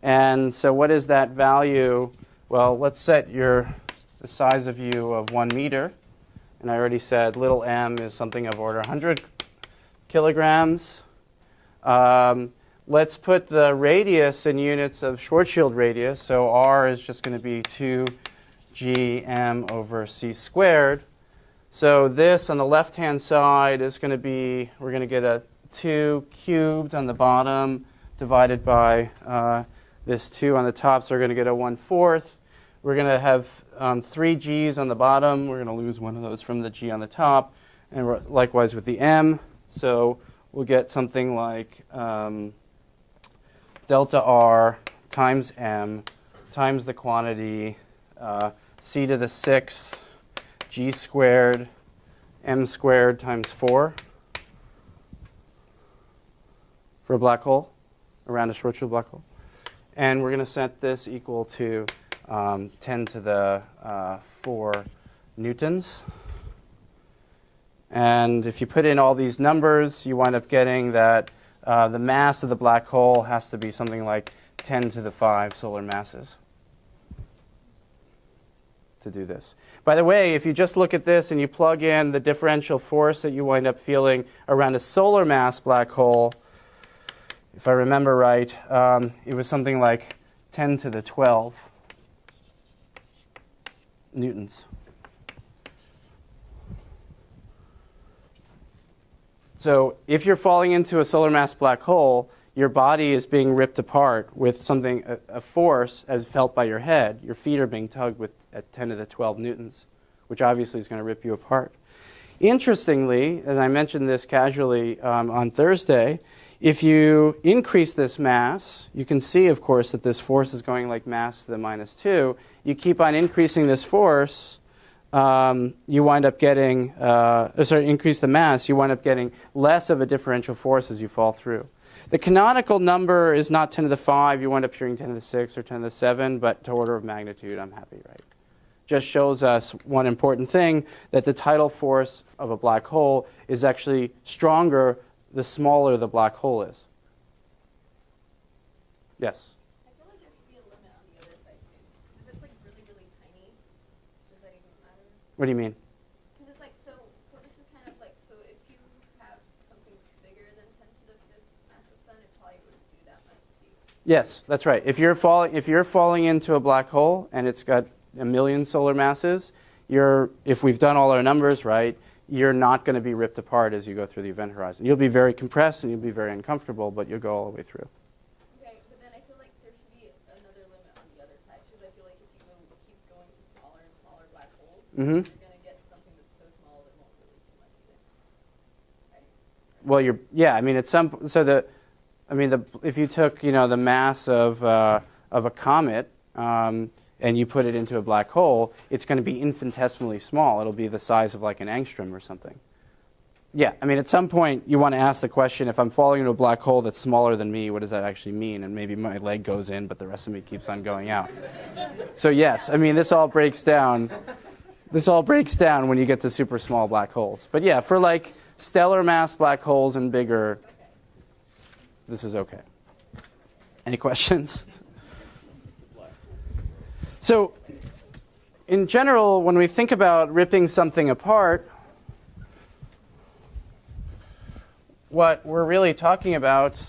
And so what is that value? Well, let's set the size of you of 1 meter. And I already said little m is something of order 100 kilograms. let's put the radius in units of Schwarzschild radius. So r is just going to be 2gm over c squared. So this on the left-hand side is going to be, we're going to get a 2 cubed on the bottom divided by this 2 on the top. So we're going to get a 1/4. We're going to have 3 g's on the bottom. We're going to lose one of those from the g on the top. And likewise with the m. So we'll get something like delta r times m times the quantity c to the 6 g squared m squared times 4 for a black hole, around a Schwarzschild black hole. And we're going to set this equal to 10 to the 4 newtons. And if you put in all these numbers, you wind up getting that the mass of the black hole has to be something like 10 to the 5 solar masses to do this. By the way, if you just look at this and you plug in the differential force that you wind up feeling around a solar mass black hole, if I remember right, it was something like 10 to the 12 newtons. So if you're falling into a solar mass black hole, your body is being ripped apart with something, a force as felt by your head. Your feet are being tugged with at 10 to the 12 newtons, which obviously is going to rip you apart. Interestingly, and I mentioned this casually on Thursday, if you increase this mass, you can see, of course, that this force is going like mass to the -2. You keep on increasing this force, you wind up getting, increase the mass, you wind up getting less of a differential force as you fall through. The canonical number is not 10 to the 5. You wind up hearing 10 to the 6 or 10 to the 7, but to order of magnitude, I'm happy, right? Just shows us one important thing, that the tidal force of a black hole is actually stronger the smaller the black hole is. Yes? I feel like there should be a limit on the other side too. If it's like really, really tiny, does that even matter? What do you mean? Because it's like, so this is kind of like, so if you have something bigger than 10 to the 5th mass of sun, it probably wouldn't do that much to you. Yes, that's right. If you're falling into a black hole and it's got a million solar masses, if we've done all our numbers right, you're not going to be ripped apart as you go through the event horizon. You'll be very compressed and you'll be very uncomfortable, but you'll go all the way through. Okay, but then I feel like there should be another limit on the other side, because I feel like if you keep going to smaller and smaller black holes, you're going to get something that's so small that won't really do much of it. Right? Well, if you took the mass of a comet and you put it into a black hole, it's going to be infinitesimally small. It'll be the size of like an angstrom or something. Yeah, I mean, at some point you want to ask the question, if I'm falling into a black hole that's smaller than me, what does that actually mean? And maybe my leg goes in, but the rest of me keeps on going out. So yes, I mean, this all breaks down when you get to super small black holes. But yeah, for like stellar mass black holes and bigger, this is okay. Any questions? So, in general, when we think about ripping something apart, what we're really talking about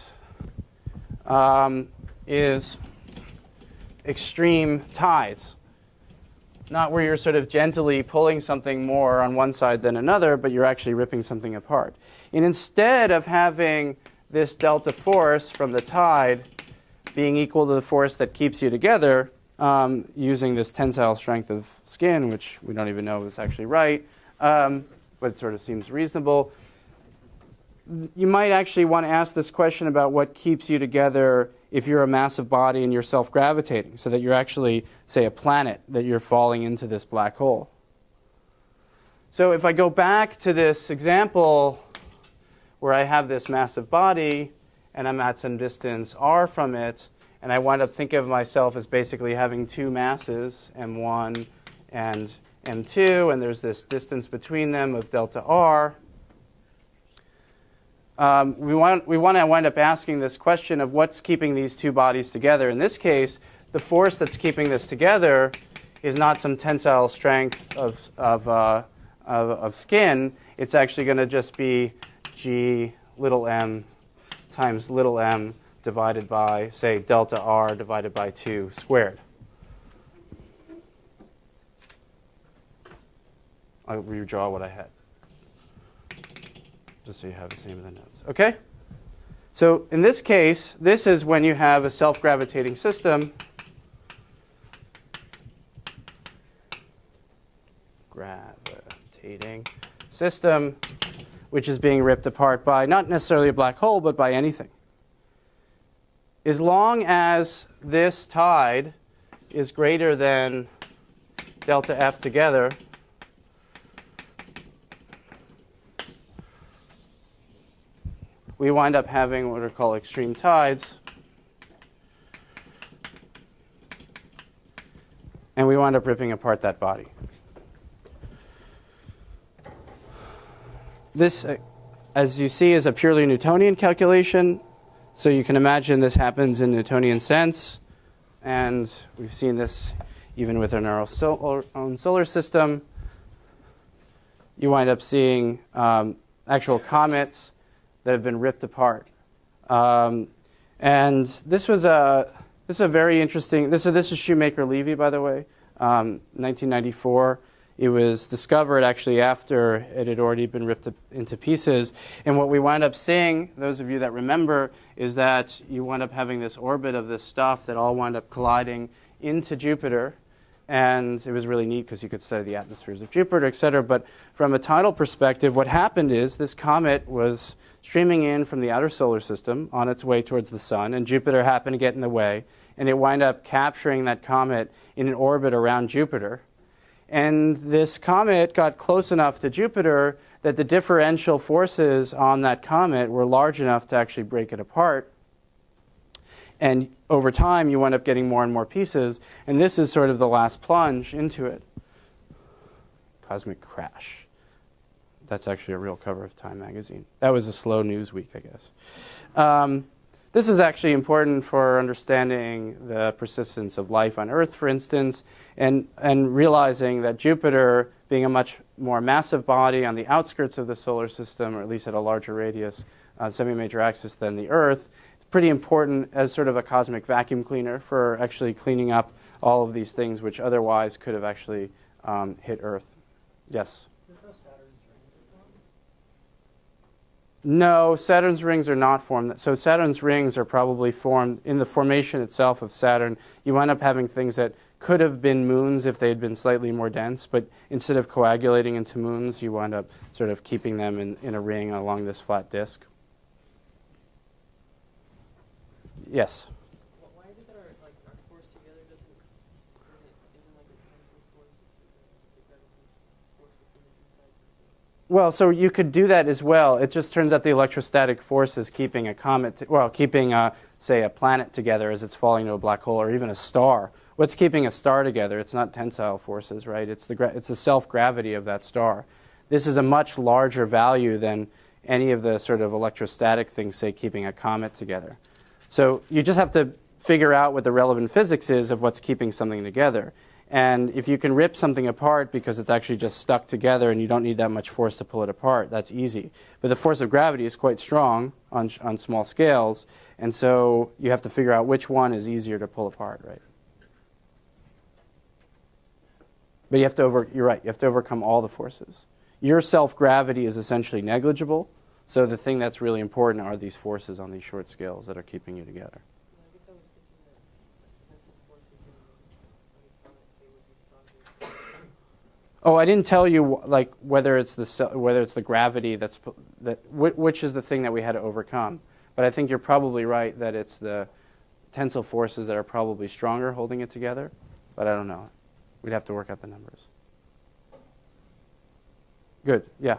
is extreme tides. Not where you're sort of gently pulling something more on one side than another, but you're actually ripping something apart. And instead of having this delta force from the tide being equal to the force that keeps you together, using this tensile strength of skin, which we don't even know is actually right, but it sort of seems reasonable. You might actually want to ask this question about what keeps you together if you're a massive body and you're self-gravitating, so that you're actually, say, a planet, that you're falling into this black hole. So if I go back to this example where I have this massive body and I'm at some distance r from it, and I wind up thinking of myself as basically having two masses, m1 and m2, and there's this distance between them of delta r. We want to wind up asking this question of what's keeping these two bodies together. In this case, the force that's keeping this together is not some tensile strength of skin. It's actually going to just be g little m times little m divided by, say, delta R divided by 2 squared. I'll redraw what I had, just so you have the same in the notes. Okay? So in this case, this is when you have a self-gravitating system. Gravitating system, which is being ripped apart by not necessarily a black hole, but by anything. As long as this tide is greater than delta F together, we wind up having what are called extreme tides. And we wind up ripping apart that body. This, as you see, is a purely Newtonian calculation. So you can imagine this happens in Newtonian sense. And we've seen this even within our own solar system. You wind up seeing actual comets that have been ripped apart. And this was a very interesting, this is Shoemaker-Levy, by the way, 1994. It was discovered actually after it had already been ripped into pieces. And what we wind up seeing, those of you that remember, is that you wind up having this orbit of this stuff that all wind up colliding into Jupiter. And it was really neat because you could study the atmospheres of Jupiter, et cetera. But from a tidal perspective, what happened is this comet was streaming in from the outer solar system on its way towards the sun, and Jupiter happened to get in the way, and it wound up capturing that comet in an orbit around Jupiter. And this comet got close enough to Jupiter that the differential forces on that comet were large enough to actually break it apart. And over time, you wind up getting more and more pieces, and this is sort of the last plunge into it. Cosmic crash. That's actually a real cover of Time magazine. That was a slow news week, I guess. This is actually important for understanding the persistence of life on Earth, for instance, and realizing that Jupiter, being a much more massive body on the outskirts of the solar system, or at least at a larger radius, semi-major axis than the Earth, it's pretty important as sort of a cosmic vacuum cleaner for actually cleaning up all of these things which otherwise could have actually hit Earth. Yes? Is this how Saturn's rings are formed? No, Saturn's rings are not formed. So Saturn's rings are probably formed in the formation itself of Saturn. You wind up having things that could have been moons if they had been slightly more dense, but instead of coagulating into moons, you wind up sort of keeping them in a ring along this flat disk. Yes? Why is it that our force together isn't like a tensile force, it's a gravitational force between the two sides? Well, so you could do that as well. It just turns out the electrostatic force is keeping a comet, keeping, say, a planet together as it's falling into a black hole, or even a star. What's keeping a star together? It's not tensile forces, right? It's the self-gravity of that star. This is a much larger value than any of the sort of electrostatic things, say, keeping a comet together. So you just have to figure out what the relevant physics is of what's keeping something together. And if you can rip something apart because it's actually just stuck together and you don't need that much force to pull it apart, that's easy. But the force of gravity is quite strong on small scales, and so you have to figure out which one is easier to pull apart, right? But you have to you're right, you have to overcome all the forces. Your self-gravity is essentially negligible, so the thing that's really important are these forces on these short scales that are keeping you together. I guess I was thinking that tensile forces in the comet, say, would be stronger. Oh, I didn't tell you like whether it's the gravity which is the thing that we had to overcome. But I think you're probably right that it's the tensile forces that are probably stronger holding it together. But I don't know. We'd have to work out the numbers. Good. Yeah.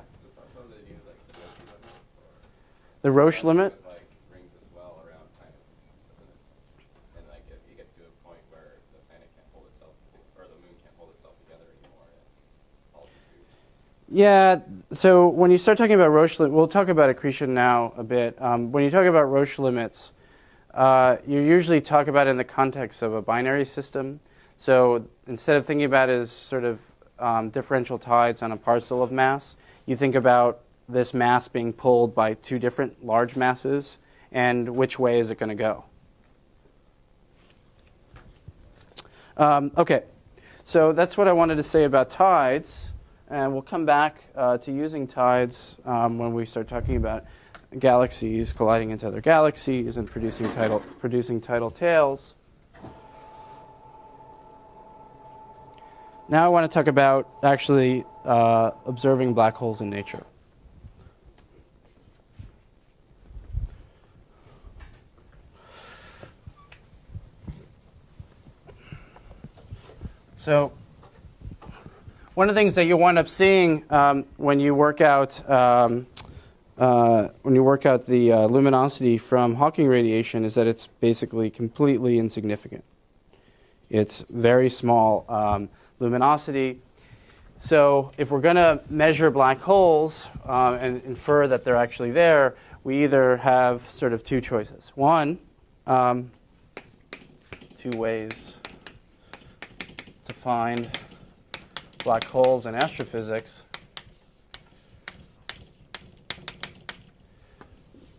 The Roche limit? Like rings as well around planets, doesn't it? And like if it gets to a point where the planet can't hold itself, or the moon can't hold itself together anymore, and all the two. Yeah. So when you start talking about Roche limit, we'll talk about accretion now a bit. When you talk about Roche limits, you usually talk about it in the context of a binary system. So instead of thinking about it as sort of differential tides on a parcel of mass, you think about this mass being pulled by two different large masses, and which way is it going to go. Okay, so that's what I wanted to say about tides, and we'll come back to using tides when we start talking about galaxies colliding into other galaxies and producing tidal tails. Now I want to talk about actually observing black holes in nature. So one of the things that you wind up seeing when you work out the luminosity from Hawking radiation is that it's basically completely insignificant. It's very small luminosity. So if we're going to measure black holes and infer that they're actually there, we either have sort of two choices. One, two ways to find black holes in astrophysics.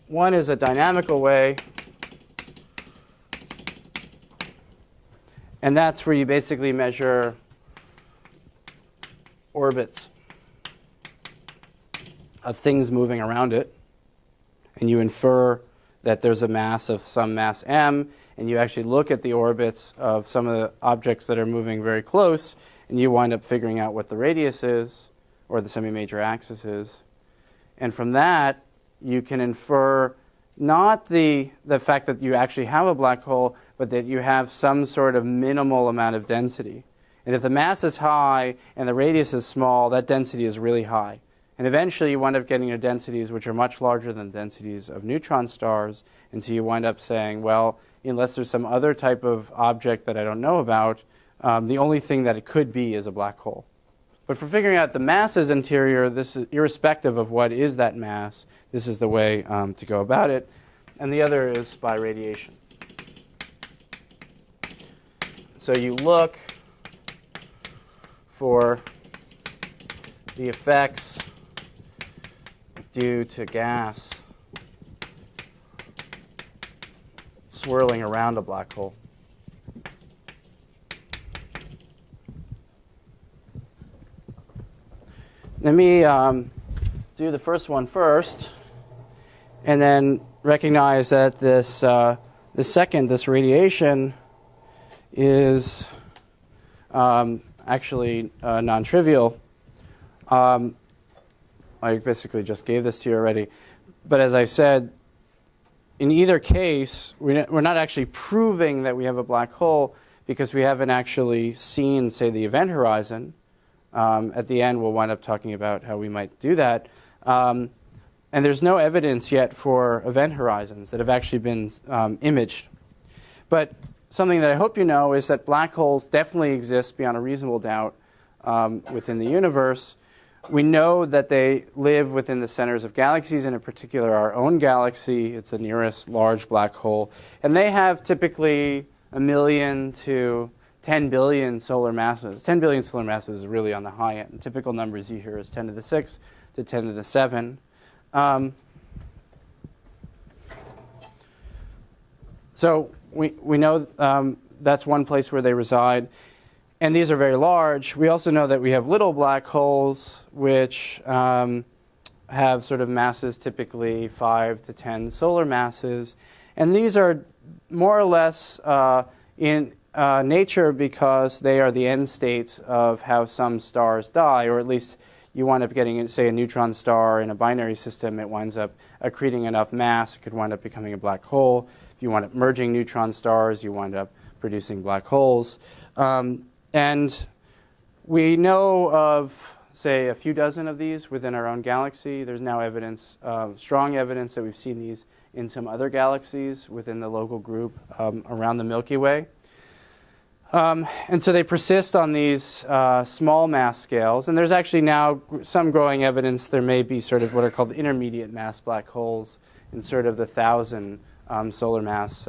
One is a dynamical way, and that's where you basically measure orbits of things moving around it, and you infer that there's a mass of some mass m, and you actually look at the orbits of some of the objects that are moving very close, and you wind up figuring out what the radius is, or the semi-major axis is. And from that, you can infer not the fact that you actually have a black hole, but that you have some sort of minimal amount of density. And if the mass is high and the radius is small, that density is really high. And eventually you wind up getting your densities which are much larger than the densities of neutron stars. And so you wind up saying, well, unless there's some other type of object that I don't know about, the only thing that it could be is a black hole. But for figuring out the mass's interior, this is irrespective of what is that mass, this is the way to go about it. And the other is by radiation. So you look for the effects due to gas swirling around a black hole. Let me do the first one first, and then recognize that this radiation is actually non-trivial. I basically just gave this to you already. But as I said, in either case, we're not actually proving that we have a black hole because we haven't actually seen, say, the event horizon. At the end, we'll wind up talking about how we might do that. And there's no evidence yet for event horizons that have actually been imaged. But something that I hope you know is that black holes definitely exist beyond a reasonable doubt within the universe. We know that they live within the centers of galaxies, and in particular our own galaxy. It's the nearest large black hole. And they have typically 1 million to 10 billion solar masses. 10 billion solar masses is really on the high end. Typical numbers you hear is 10 to the 6 to 10 to the 7. So we know that's one place where they reside. And these are very large. We also know that we have little black holes, which have sort of masses typically 5 to 10 solar masses. And these are more or less in nature because they are the end states of how some stars die, or at least you wind up getting, say, a neutron star in a binary system. It winds up accreting enough mass. It could wind up becoming a black hole. If you wind up merging neutron stars, you wind up producing black holes. And we know of, say, a few dozen of these within our own galaxy. There's now evidence, strong evidence that we've seen these in some other galaxies within the local group around the Milky Way. And so they persist on these small mass scales. And there's actually now some growing evidence there may be sort of what are called intermediate mass black holes in sort of the 1,000 solar mass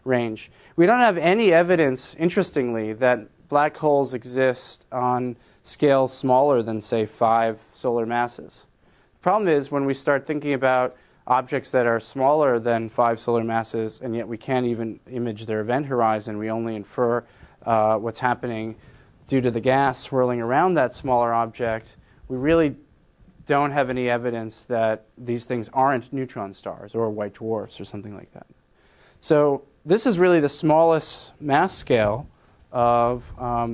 range. We don't have any evidence, interestingly, that black holes exist on scales smaller than, say, 5 solar masses. The problem is when we start thinking about objects that are smaller than 5 solar masses, and yet we can't even image their event horizon. We only infer what's happening due to the gas swirling around that smaller object. We really don't have any evidence that these things aren't neutron stars or white dwarfs or something like that. So this is really the smallest mass scale of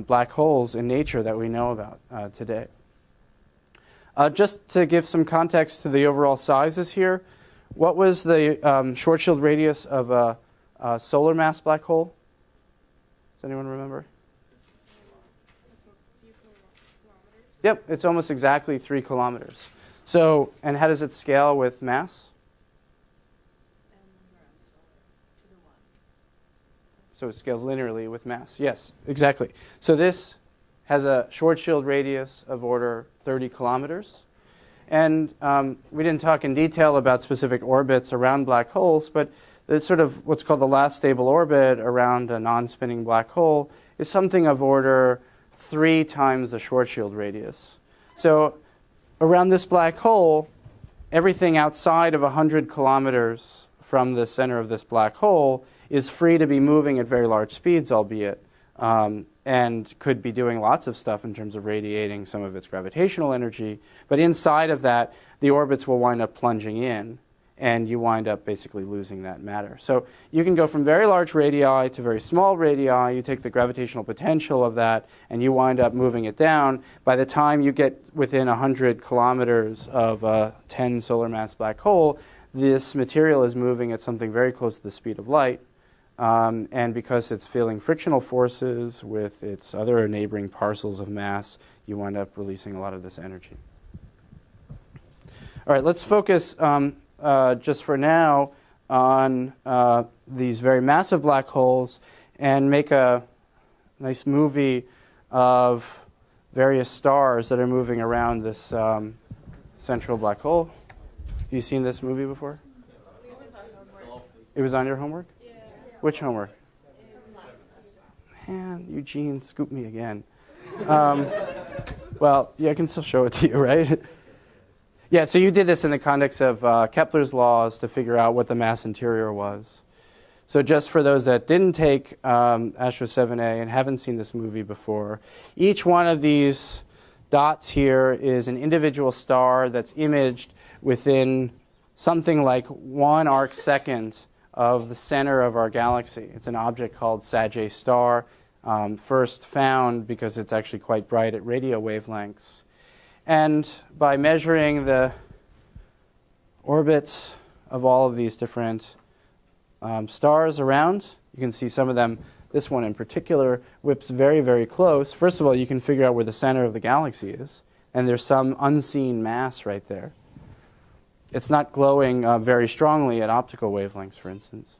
black holes in nature that we know about today. Just to give some context to the overall sizes here, what was the Schwarzschild radius of a solar mass black hole? Does anyone remember? Yep, it's almost exactly 3 kilometers. So, and how does it scale with mass? So it scales linearly with mass. Yes, exactly. So this has a Schwarzschild radius of order 30 kilometers. And we didn't talk in detail about specific orbits around black holes, but the sort of what's called the last stable orbit around a non-spinning black hole is something of order 3 times the Schwarzschild radius. So around this black hole, everything outside of 100 kilometers from the center of this black hole is free to be moving at very large speeds, albeit, and could be doing lots of stuff in terms of radiating some of its gravitational energy. But inside of that, the orbits will wind up plunging in, and you wind up basically losing that matter. So you can go from very large radii to very small radii. You take the gravitational potential of that, and you wind up moving it down. By the time you get within 100 kilometers of a 10 solar mass black hole, this material is moving at something very close to the speed of light. And because it's feeling frictional forces with its other neighboring parcels of mass, you wind up releasing a lot of this energy. All right, let's focus just for now on these very massive black holes and make a nice movie of various stars that are moving around this central black hole. Have you seen this movie before? It was on your homework? Which homework? Man, Eugene, scoop me again. Well, yeah, I can still show it to you, right? Yeah, so you did this in the context of Kepler's laws to figure out what the mass interior was. So just for those that didn't take Astro 7a and haven't seen this movie before, each one of these dots here is an individual star that's imaged within something like 1 arc second of the center of our galaxy. It's an object called Sagittarius star, first found because it's actually quite bright at radio wavelengths. And by measuring the orbits of all of these different stars around, you can see some of them, this one in particular, whips very, very close. First of all, you can figure out where the center of the galaxy is, and there's some unseen mass right there. It's not glowing very strongly at optical wavelengths, for instance.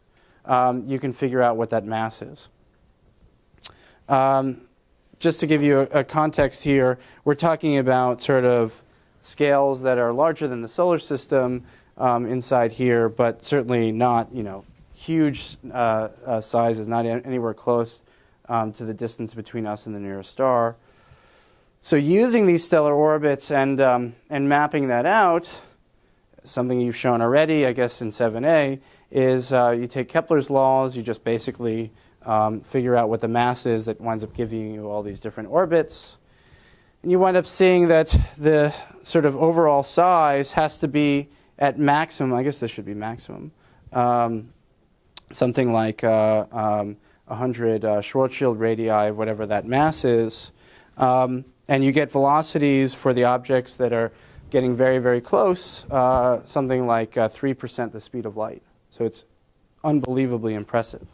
You can figure out what that mass is. Just to give you a context here, we're talking about sort of scales that are larger than the solar system inside here, but certainly not, huge sizes, not anywhere close to the distance between us and the nearest star. So using these stellar orbits and mapping that out, something you've shown already, I guess, in 7a, is you take Kepler's laws, you just basically figure out what the mass is that winds up giving you all these different orbits. And you wind up seeing that the sort of overall size has to be at maximum, I guess this should be maximum, something like 100 Schwarzschild radii of whatever that mass is. And you get velocities for the objects that are getting very, very close, something like 3% the speed of light. So it's unbelievably impressive.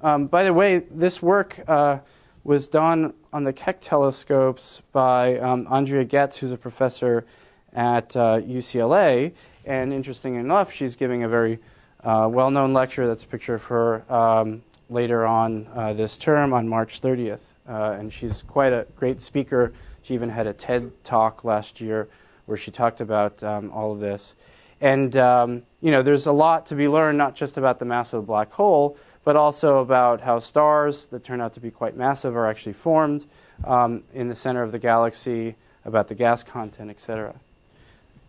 By the way, this work was done on the Keck telescopes by Andrea Getz, who's a professor at UCLA. And interesting enough, she's giving a very well-known lecture. That's a picture of her later on this term on March 30th. And she's quite a great speaker. She even had a TED talk last year where she talked about all of this. And, there's a lot to be learned, not just about the mass of the black hole, but also about how stars that turn out to be quite massive are actually formed in the center of the galaxy, about the gas content, etc.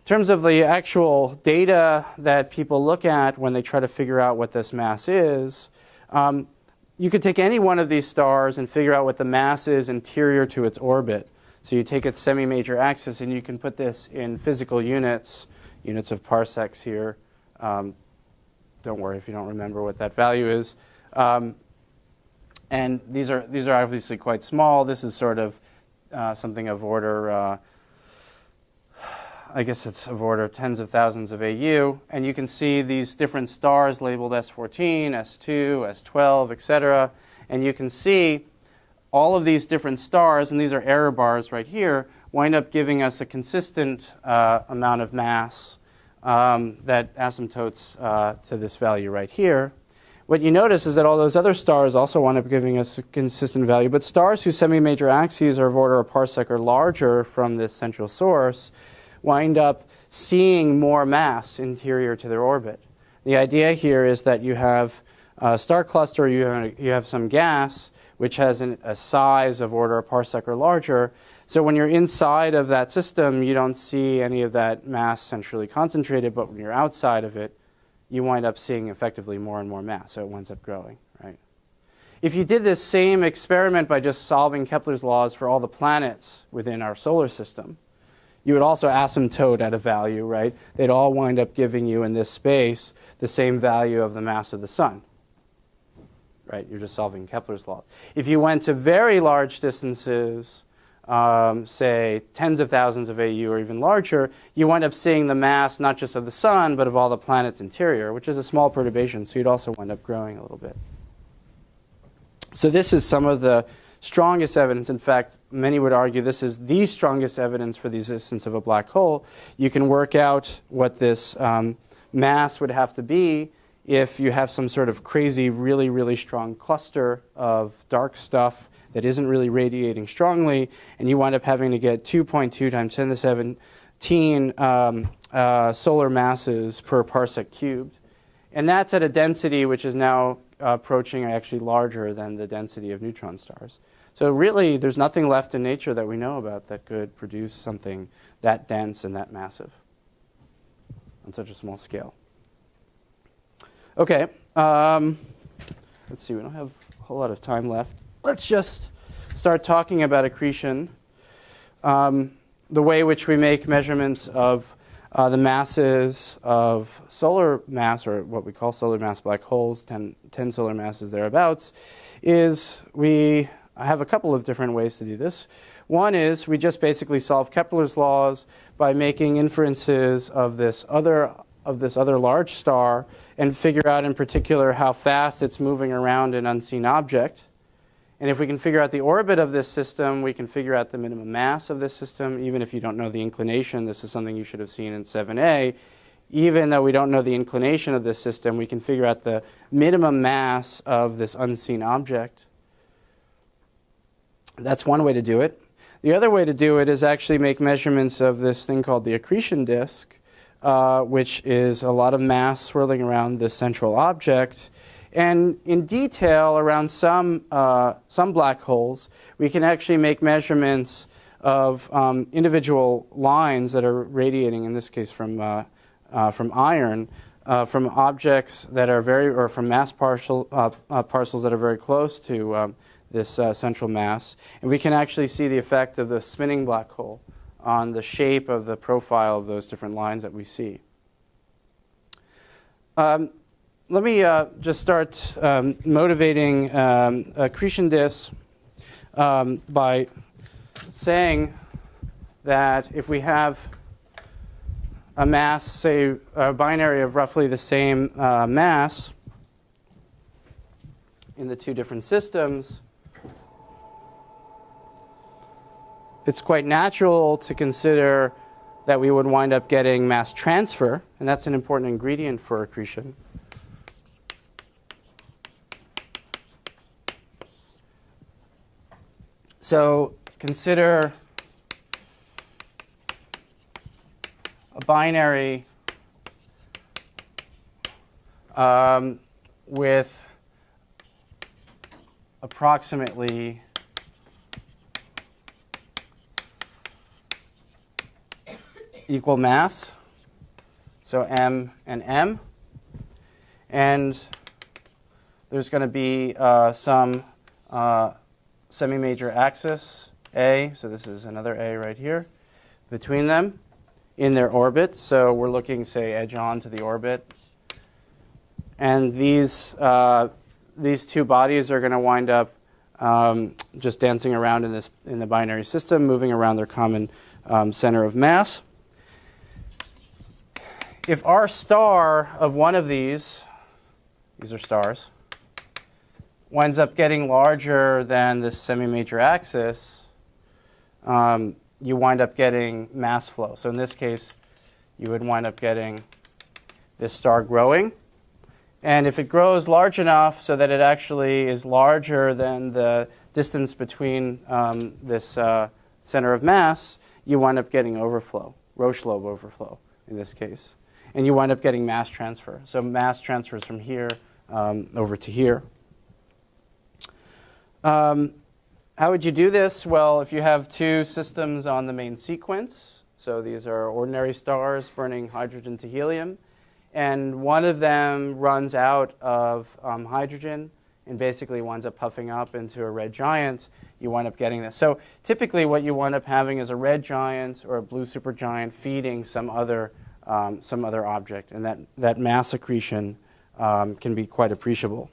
terms of the actual data that people look at when they try to figure out what this mass is, you could take any one of these stars and figure out what the mass is interior to its orbit. So you take its semi-major axis and you can put this in physical units, units of parsecs here. Don't worry if you don't remember what that value is. And these are obviously quite small. This is sort of something of order, I guess it's of order tens of thousands of AU. And you can see these different stars labeled S14, S2, S12, etc. And you can see all of these different stars, and these are error bars right here, wind up giving us a consistent amount of mass that asymptotes to this value right here. What you notice is that all those other stars also wind up giving us a consistent value, but stars whose semi-major axes are of order a parsec or larger from this central source wind up seeing more mass interior to their orbit. The idea here is that you have a star cluster, you have some gas, which has a size of order a parsec or larger. So when you're inside of that system, you don't see any of that mass centrally concentrated, but when you're outside of it, you wind up seeing effectively more and more mass, so it winds up growing, right? If you did this same experiment by just solving Kepler's laws for all the planets within our solar system, you would also asymptote at a value, right? They'd all wind up giving you in this space the same value of the mass of the sun, right? You're just solving Kepler's law. If you went to very large distances, say tens of thousands of AU or even larger, you wind up seeing the mass not just of the sun, but of all the planets' interior, which is a small perturbation, so you'd also wind up growing a little bit. So this is some of the strongest evidence. In fact, many would argue this is the strongest evidence for the existence of a black hole. You can work out what this mass would have to be if you have some sort of crazy, really, really strong cluster of dark stuff that isn't really radiating strongly, and you wind up having to get 2.2 times 10 to the 17 solar masses per parsec cubed. And that's at a density which is now approaching actually larger than the density of neutron stars. So really, there's nothing left in nature that we know about that could produce something that dense and that massive on such a small scale. Okay, let's see, we don't have a whole lot of time left. Let's just start talking about accretion, the way in which we make measurements of the masses of solar mass, or what we call solar mass black holes, 10 solar masses thereabouts, is we have a couple of different ways to do this. One is we just basically solve Kepler's laws by making inferences of this other large star and figure out in particular how fast it's moving around an unseen object. And if we can figure out the orbit of this system, we can figure out the minimum mass of this system. Even if you don't know the inclination, this is something you should have seen in 7a. Even though we don't know the inclination of this system, we can figure out the minimum mass of this unseen object. That's one way to do it. The other way to do it is actually make measurements of this thing called the accretion disk, which is a lot of mass swirling around this central object. And in detail, around some black holes, we can actually make measurements of individual lines that are radiating, in this case from iron, from objects that are or from mass parcels that are very close to this central mass. And we can actually see the effect of the spinning black hole on the shape of the profile of those different lines that we see. Let me just start motivating accretion disks by saying that if we have a mass, say a binary of roughly the same mass in the two different systems, it's quite natural to consider that we would wind up getting mass transfer, and that's an important ingredient for accretion. So consider a binary with approximately equal mass, so m and m. And there's going to be some semi-major axis, A, so this is another A right here, between them in their orbit. So we're looking, say, edge-on to the orbit. And these two bodies are going to wind up just dancing around in the binary system, moving around their common center of mass. If our star of one of these are stars, winds up getting larger than this semi-major axis, you wind up getting mass flow. So in this case, you would wind up getting this star growing. And if it grows large enough so that it actually is larger than the distance between this center of mass, you wind up getting overflow, Roche lobe overflow in this case. And you wind up getting mass transfer. So mass transfers from here over to here. How would you do this? Well, if you have two systems on the main sequence, so these are ordinary stars burning hydrogen to helium, and one of them runs out of hydrogen and basically winds up puffing up into a red giant, you wind up getting this. So typically what you wind up having is a red giant or a blue supergiant feeding some other object, and that mass accretion can be quite appreciable.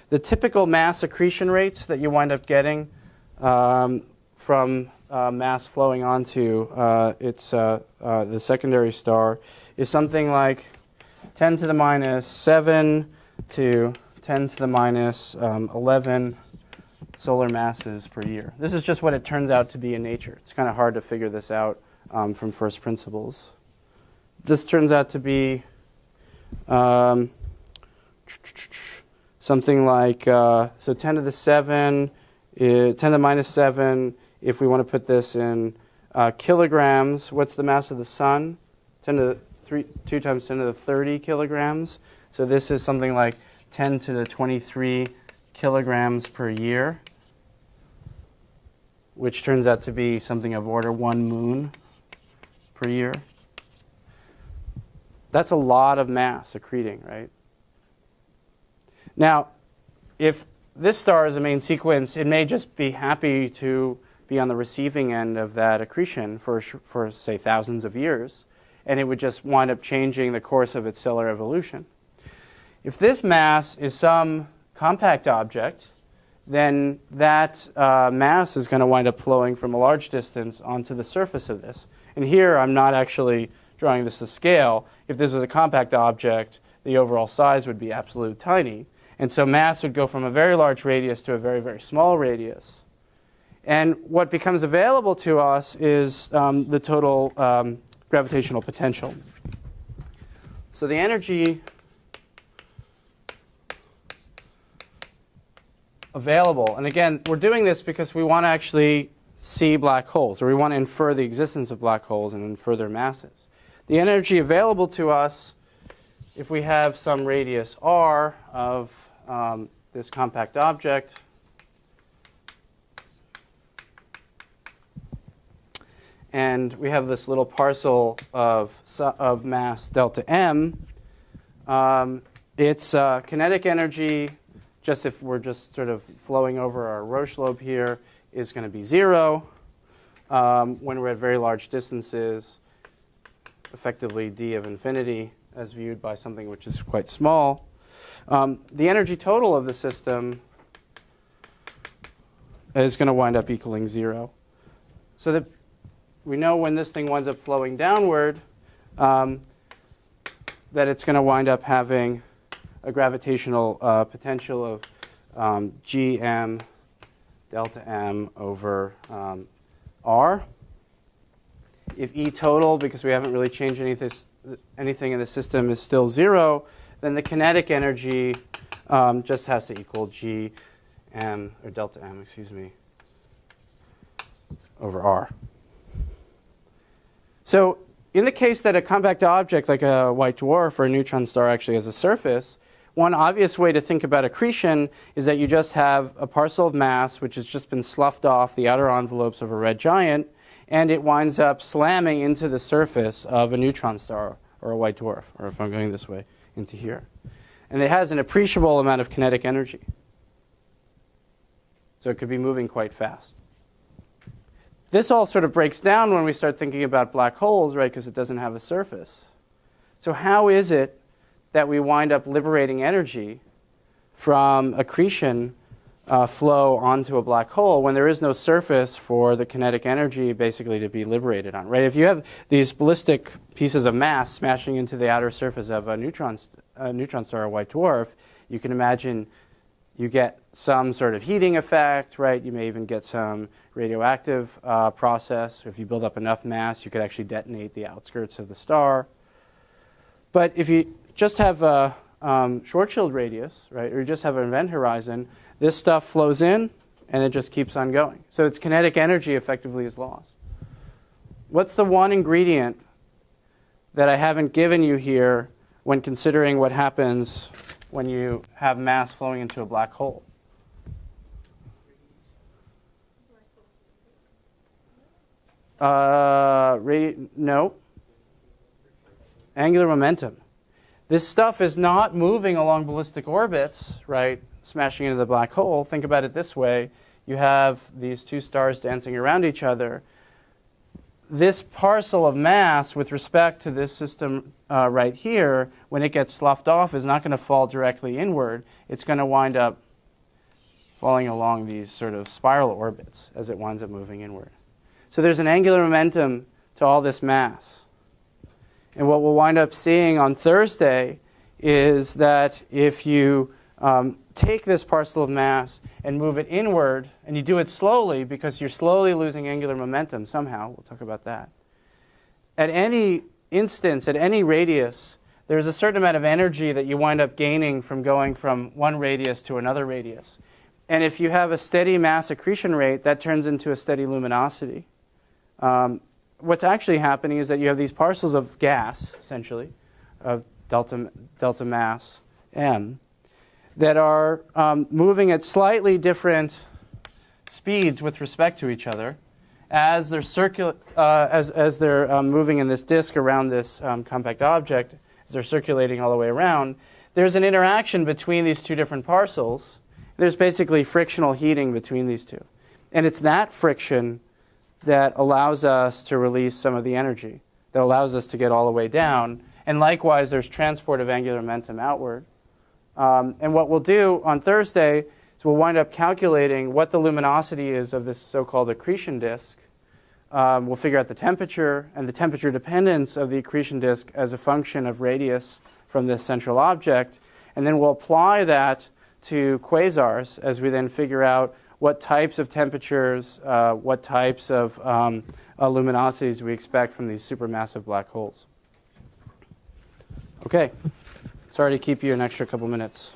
The typical mass accretion rates that you wind up getting from mass flowing onto the secondary star is something like 10 to the minus 7 to 10 to the minus 11 solar masses per year. This is just what it turns out to be in nature. It's kind of hard to figure this out from first principles. This turns out to be something like, so 10 to the 7, 10 to the minus 7, if we want to put this in kilograms, what's the mass of the sun? 2 times 10 to the 30 kilograms. So this is something like 10 to the 23 kilograms per year, which turns out to be something of order 1 moon per year. That's a lot of mass accreting, right? Now, if this star is a main sequence, it may just be happy to be on the receiving end of that accretion for say, thousands of years, and it would just wind up changing the course of its stellar evolution. If this mass is some compact object, then that mass is going to wind up flowing from a large distance onto the surface of this. And here, I'm not actually drawing this to scale. If this was a compact object, the overall size would be absolutely tiny. And so mass would go from a very large radius to a very, very small radius. And what becomes available to us is the total gravitational potential. So the energy available, and again, we're doing this because we want to actually see black holes, or we want to infer the existence of black holes and infer their masses. The energy available to us, if we have some radius r of this compact object, and we have this little parcel of mass delta m, its kinetic energy, just if we're just sort of flowing over our Roche lobe here, is going to be 0. When we're at very large distances, effectively d of infinity as viewed by something which is quite small. The energy total of the system is going to wind up equaling 0. So that we know when this thing winds up flowing downward that it's going to wind up having a gravitational potential of gm delta m over r. If E total, because we haven't really changed anything in the system, is still 0, then the kinetic energy just has to equal g m, or delta m, excuse me, over r. So in the case that a compact object like a white dwarf or a neutron star actually has a surface, one obvious way to think about accretion is that you just have a parcel of mass which has just been sloughed off the outer envelopes of a red giant, and it winds up slamming into the surface of a neutron star or a white dwarf, or if I'm going this way, into here. And it has an appreciable amount of kinetic energy. So it could be moving quite fast. This all sort of breaks down when we start thinking about black holes, right, because it doesn't have a surface. So how is it that we wind up liberating energy from accretion flow onto a black hole when there is no surface for the kinetic energy basically to be liberated on, right? If you have these ballistic pieces of mass smashing into the outer surface of a neutron star or a white dwarf, you can imagine you get some sort of heating effect, right? You may even get some radioactive process. If you build up enough mass, you could actually detonate the outskirts of the star. But if you just have a Schwarzschild radius, right, or you just have an event horizon, this stuff flows in and it just keeps on going. So its kinetic energy effectively is lost. What's the one ingredient that I haven't given you here when considering what happens when you have mass flowing into a black hole? No. Angular momentum. This stuff is not moving along ballistic orbits, right, smashing into the black hole. Think about it this way. You have these two stars dancing around each other. This parcel of mass with respect to this system right here, when it gets sloughed off, is not going to fall directly inward. It's going to wind up falling along these sort of spiral orbits as it winds up moving inward. So there's an angular momentum to all this mass. And what we'll wind up seeing on Thursday is that if you take this parcel of mass and move it inward, and you do it slowly because you're slowly losing angular momentum somehow, we'll talk about that. At any instance, at any radius, there's a certain amount of energy that you wind up gaining from going from one radius to another radius. And if you have a steady mass accretion rate, that turns into a steady luminosity. What's actually happening is that you have these parcels of gas, essentially, of delta mass m, that are moving at slightly different speeds with respect to each other as they're moving in this disk around this compact object, as they're circulating all the way around. There's an interaction between these two different parcels. There's basically frictional heating between these two. And it's that friction that allows us to release some of the energy, that allows us to get all the way down. And likewise, there's transport of angular momentum outward. And what we'll do on Thursday is we'll wind up calculating what the luminosity is of this so-called accretion disk. We'll figure out the temperature and the temperature dependence of the accretion disk as a function of radius from this central object. And then we'll apply that to quasars as we then figure out what types of temperatures, what types of luminosities we expect from these supermassive black holes. Okay. Sorry to keep you an extra couple minutes.